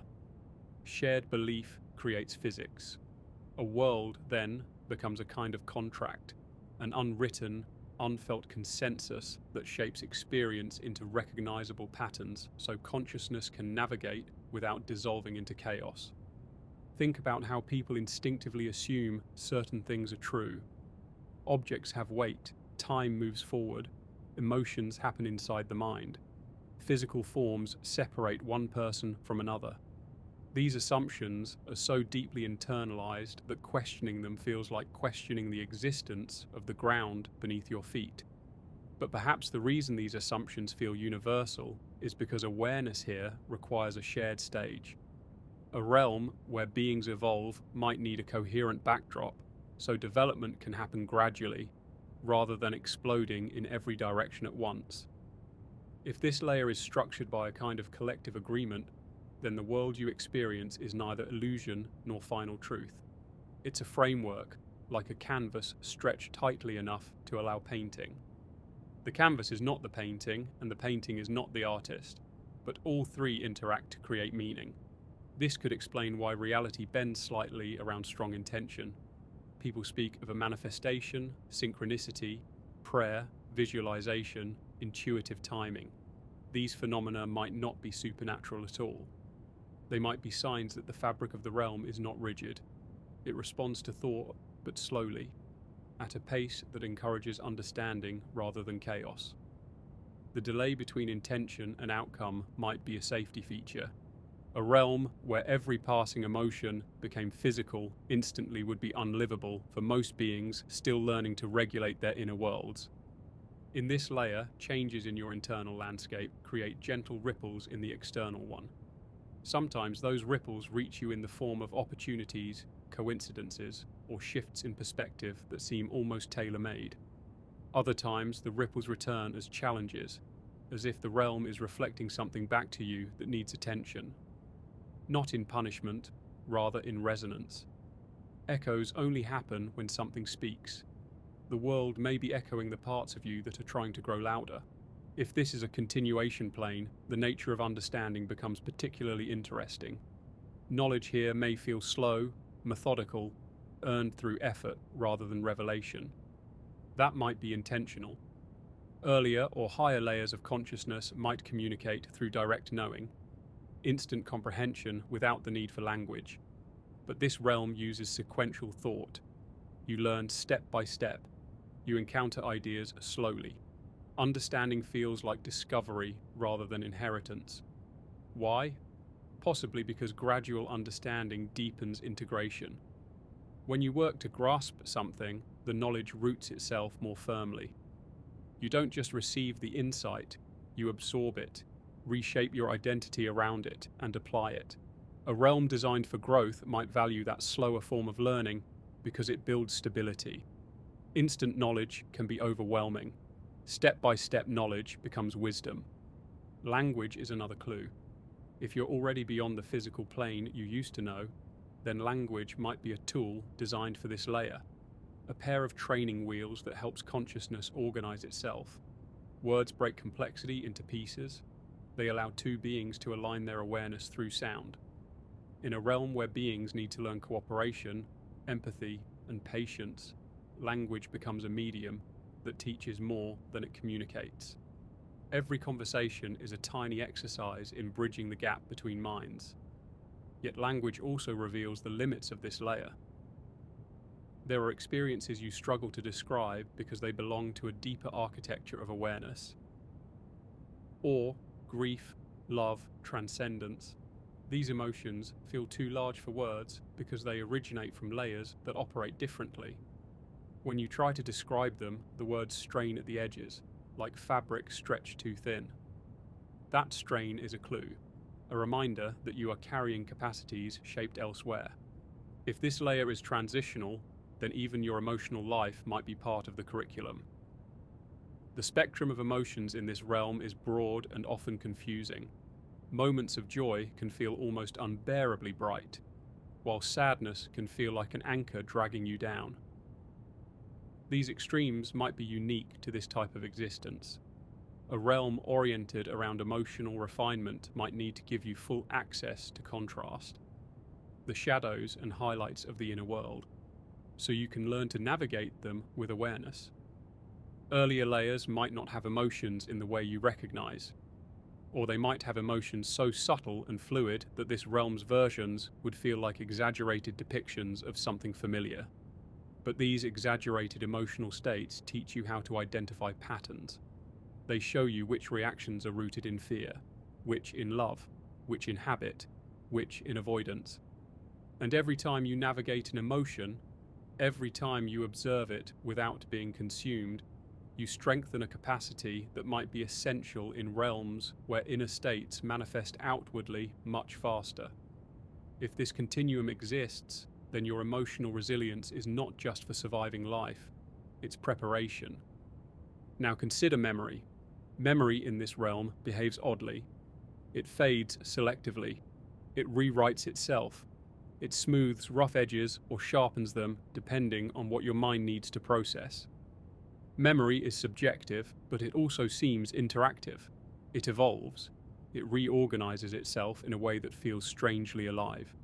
Speaker 1: Shared belief creates physics. A world, then, becomes a kind of contract, an unwritten, unfelt consensus that shapes experience into recognizable patterns so consciousness can navigate without dissolving into chaos. Think about how people instinctively assume certain things are true. Objects have weight, time moves forward, emotions happen inside the mind. Physical forms separate one person from another. These assumptions are so deeply internalized that questioning them feels like questioning the existence of the ground beneath your feet. But perhaps the reason these assumptions feel universal is because awareness here requires a shared stage. A realm where beings evolve might need a coherent backdrop, so development can happen gradually, rather than exploding in every direction at once. If this layer is structured by a kind of collective agreement, then the world you experience is neither illusion nor final truth. It's a framework, like a canvas stretched tightly enough to allow painting. The canvas is not the painting, and the painting is not the artist, but all three interact to create meaning. This could explain why reality bends slightly around strong intention. People speak of a manifestation, synchronicity, prayer, visualization, intuitive timing. These phenomena might not be supernatural at all. They might be signs that the fabric of the realm is not rigid. It responds to thought, but slowly, at a pace that encourages understanding rather than chaos. The delay between intention and outcome might be a safety feature. A realm where every passing emotion became physical instantly would be unlivable for most beings still learning to regulate their inner worlds. In this layer, changes in your internal landscape create gentle ripples in the external one. Sometimes those ripples reach you in the form of opportunities, coincidences, or shifts in perspective that seem almost tailor-made. Other times, the ripples return as challenges, as if the realm is reflecting something back to you that needs attention. Not in punishment, rather in resonance. Echoes only happen when something speaks. The world may be echoing the parts of you that are trying to grow louder. If this is a continuation plane, the nature of understanding becomes particularly interesting. Knowledge here may feel slow, methodical, earned through effort rather than revelation. That might be intentional. Earlier or higher layers of consciousness might communicate through direct knowing, instant comprehension without the need for language. But this realm uses sequential thought. You learn step by step. You encounter ideas slowly. Understanding feels like discovery rather than inheritance. Why? Possibly because gradual understanding deepens integration. When you work to grasp something, the knowledge roots itself more firmly. You don't just receive the insight, you absorb it, reshape your identity around it, and apply it. A realm designed for growth might value that slower form of learning because it builds stability. Instant knowledge can be overwhelming. Step-by-step knowledge becomes wisdom. Language is another clue. If you're already beyond the physical plane you used to know, then language might be a tool designed for this layer, a pair of training wheels that helps consciousness organize itself. Words break complexity into pieces. They allow two beings to align their awareness through sound. In a realm where beings need to learn cooperation, empathy, and patience, language becomes a medium that teaches more than it communicates. Every conversation is a tiny exercise in bridging the gap between minds. Yet language also reveals the limits of this layer. There are experiences you struggle to describe because they belong to a deeper architecture of awareness. Awe, grief, love, transcendence. These emotions feel too large for words because they originate from layers that operate differently. When you try to describe them, the words strain at the edges, like fabric stretched too thin. That strain is a clue, a reminder that you are carrying capacities shaped elsewhere. If this layer is transitional, then even your emotional life might be part of the curriculum. The spectrum of emotions in this realm is broad and often confusing. Moments of joy can feel almost unbearably bright, while sadness can feel like an anchor dragging you down. These extremes might be unique to this type of existence. A realm oriented around emotional refinement might need to give you full access to contrast, the shadows and highlights of the inner world, so you can learn to navigate them with awareness. Earlier layers might not have emotions in the way you recognize, or they might have emotions so subtle and fluid that this realm's versions would feel like exaggerated depictions of something familiar. But these exaggerated emotional states teach you how to identify patterns. They show you which reactions are rooted in fear, which in love, which in habit, which in avoidance. And every time you navigate an emotion, every time you observe it without being consumed, you strengthen a capacity that might be essential in realms where inner states manifest outwardly much faster. If this continuum exists, then your emotional resilience is not just for surviving life, it's preparation. Now consider memory. Memory in this realm behaves oddly. It fades selectively. It rewrites itself. It smooths rough edges or sharpens them depending on what your mind needs to process. Memory is subjective, but it also seems interactive. It evolves. It reorganizes itself in a way that feels strangely alive.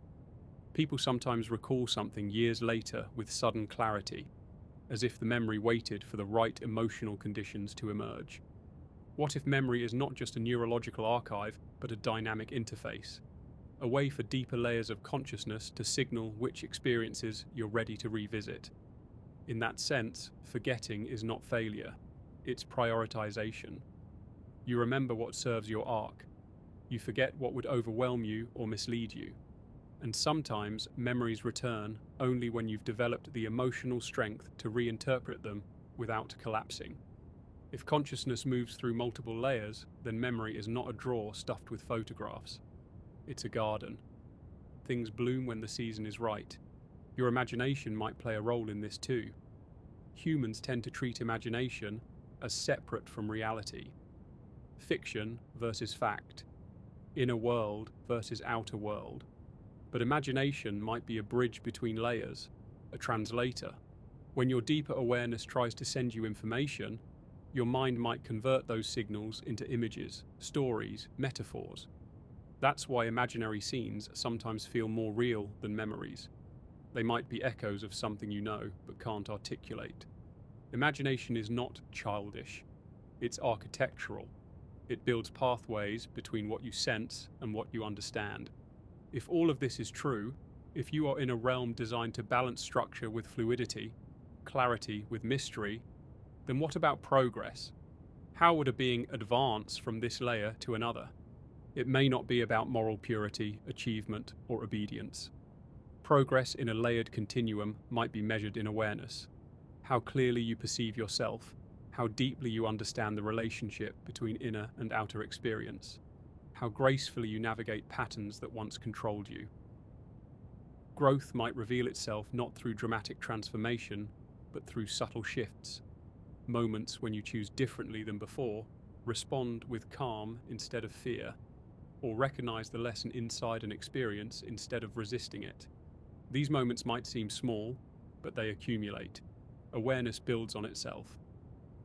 Speaker 1: People sometimes recall something years later with sudden clarity, as if the memory waited for the right emotional conditions to emerge. What if memory is not just a neurological archive, but a dynamic interface? A way for deeper layers of consciousness to signal which experiences you're ready to revisit. In that sense, forgetting is not failure, it's prioritization. You remember what serves your arc. You forget what would overwhelm you or mislead you. And sometimes memories return only when you've developed the emotional strength to reinterpret them without collapsing. If consciousness moves through multiple layers, then memory is not a drawer stuffed with photographs. It's a garden. Things bloom when the season is right. Your imagination might play a role in this too. Humans tend to treat imagination as separate from reality. Fiction versus fact. Inner world versus outer world. But imagination might be a bridge between layers, a translator. When your deeper awareness tries to send you information, your mind might convert those signals into images, stories, metaphors. That's why imaginary scenes sometimes feel more real than memories. They might be echoes of something you know but can't articulate. Imagination is not childish. It's architectural. It builds pathways between what you sense and what you understand. If all of this is true, if you are in a realm designed to balance structure with fluidity, clarity with mystery, then what about progress? How would a being advance from this layer to another? It may not be about moral purity, achievement, or obedience. Progress in a layered continuum might be measured in awareness. How clearly you perceive yourself, how deeply you understand the relationship between inner and outer experience, how gracefully you navigate patterns that once controlled you. Growth might reveal itself not through dramatic transformation, but through subtle shifts. Moments when you choose differently than before, respond with calm instead of fear, or recognize the lesson inside an experience instead of resisting it. These moments might seem small, but they accumulate. Awareness builds on itself.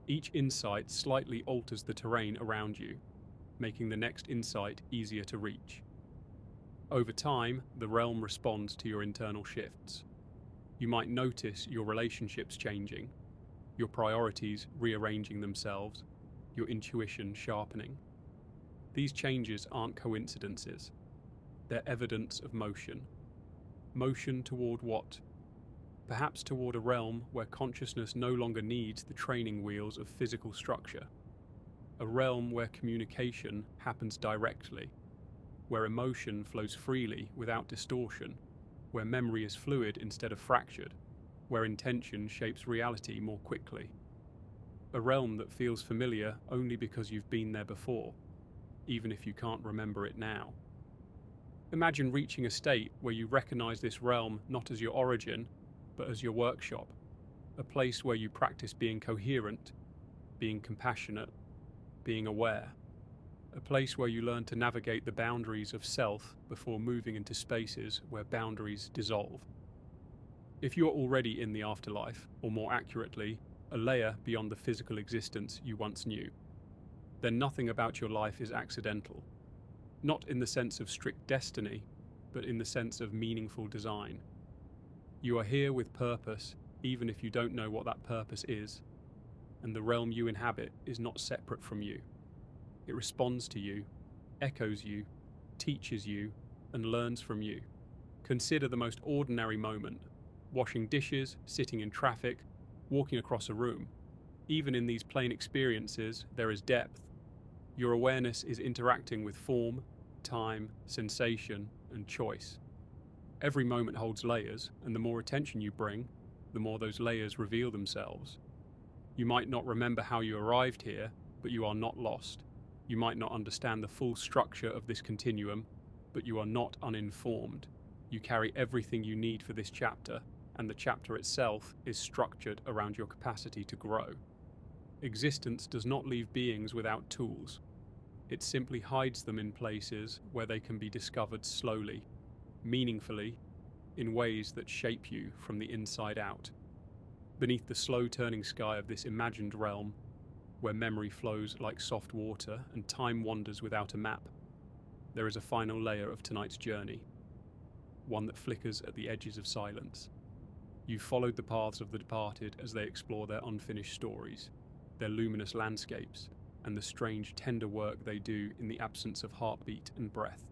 Speaker 1: Each insight slightly alters the terrain around you, making the next insight easier to reach. Over time, the realm responds to your internal shifts. You might notice your relationships changing, your priorities rearranging themselves, your intuition sharpening. These changes aren't coincidences. They're evidence of motion. Motion toward what? Perhaps toward a realm where consciousness no longer needs the training wheels of physical structure. A realm where communication happens directly, where emotion flows freely without distortion, where memory is fluid instead of fractured, where intention shapes reality more quickly. A realm that feels familiar only because you've been there before, even if you can't remember it now. Imagine reaching a state where you recognize this realm not as your origin, but as your workshop, a place where you practice being coherent, being compassionate, being aware, a place where you learn to navigate the boundaries of self before moving into spaces where boundaries dissolve. If you're already in the afterlife, or more accurately, a layer beyond the physical existence you once knew, then nothing about your life is accidental. Not in the sense of strict destiny, but in the sense of meaningful design. You are here with purpose, even if you don't know what that purpose is, and the realm you inhabit is not separate from you. It responds to you, echoes you, teaches you, and learns from you. Consider the most ordinary moment: washing dishes, sitting in traffic, walking across a room. Even in these plain experiences, there is depth. Your awareness is interacting with form, time, sensation, and choice. Every moment holds layers, and the more attention you bring, the more those layers reveal themselves. You might not remember how you arrived here, but you are not lost. You might not understand the full structure of this continuum, but you are not uninformed. You carry everything you need for this chapter, and the chapter itself is structured around your capacity to grow. Existence does not leave beings without tools. It simply hides them in places where they can be discovered slowly, meaningfully, in ways that shape you from the inside out. Beneath the slow-turning sky of this imagined realm, where memory flows like soft water and time wanders without a map, there is a final layer of tonight's journey, one that flickers at the edges of silence. You've followed the paths of the departed as they explore their unfinished stories, their luminous landscapes, and the strange, tender work they do in the absence of heartbeat and breath.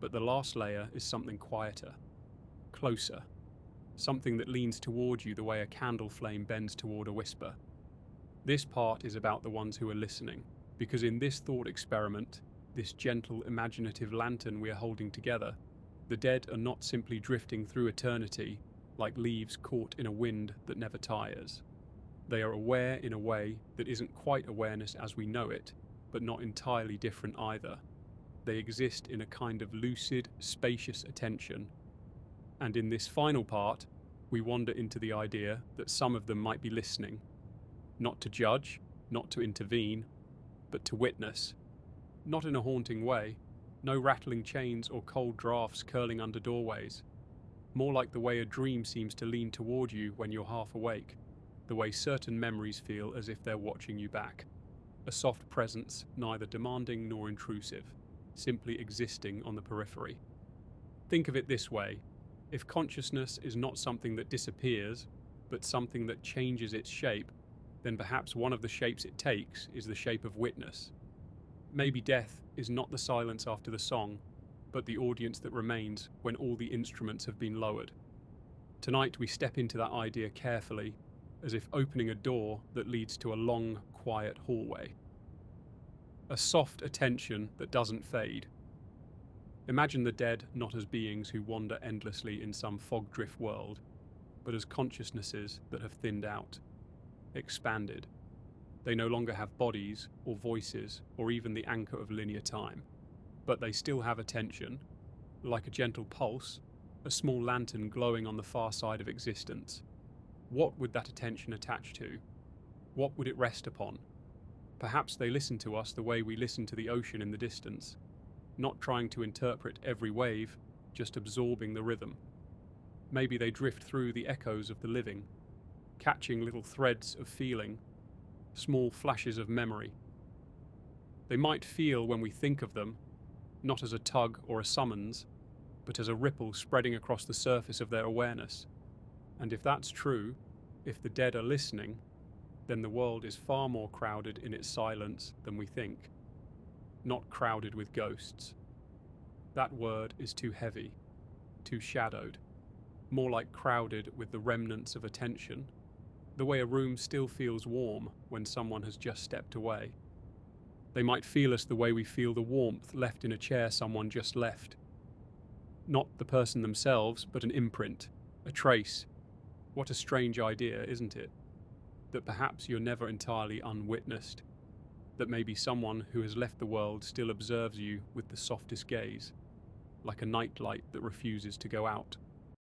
Speaker 1: But the last layer is something quieter, closer, something that leans toward you the way a candle flame bends toward a whisper. This part is about the ones who are listening, because in this thought experiment, this gentle, imaginative lantern we are holding together, the dead are not simply drifting through eternity like leaves caught in a wind that never tires. They are aware in a way that isn't quite awareness as we know it, but not entirely different either. They exist in a kind of lucid, spacious attention. And in this final part, we wander into the idea that some of them might be listening, not to judge, not to intervene, but to witness. Not in a haunting way, no rattling chains or cold drafts curling under doorways. More like the way a dream seems to lean toward you when you're half awake, the way certain memories feel as if they're watching you back. A soft presence, neither demanding nor intrusive, simply existing on the periphery. Think of it this way: if consciousness is not something that disappears, but something that changes its shape, then perhaps one of the shapes it takes is the shape of witness. Maybe death is not the silence after the song, but the audience that remains when all the instruments have been lowered. Tonight we step into that idea carefully, as if opening a door that leads to a long, quiet hallway. A soft attention that doesn't fade. Imagine the dead not as beings who wander endlessly in some fog-drift world, but as consciousnesses that have thinned out, expanded. They no longer have bodies or voices or even the anchor of linear time, but they still have attention, like a gentle pulse, a small lantern glowing on the far side of existence. What would that attention attach to? What would it rest upon? Perhaps they listen to us the way we listen to the ocean in the distance, not trying to interpret every wave, just absorbing the rhythm. Maybe they drift through the echoes of the living, catching little threads of feeling, small flashes of memory. They might feel when we think of them, not as a tug or a summons, but as a ripple spreading across the surface of their awareness. And if that's true, if the dead are listening, then the world is far more crowded in its silence than we think. Not crowded with ghosts. That word is too heavy, too shadowed. More like crowded with the remnants of attention, the way a room still feels warm when someone has just stepped away. They might feel us the way we feel the warmth left in a chair someone just left. Not the person themselves, but an imprint, a trace, What a strange idea, isn't it? That perhaps you're never entirely unwitnessed, that maybe someone who has left the world still observes you with the softest gaze, like a nightlight that refuses to go out.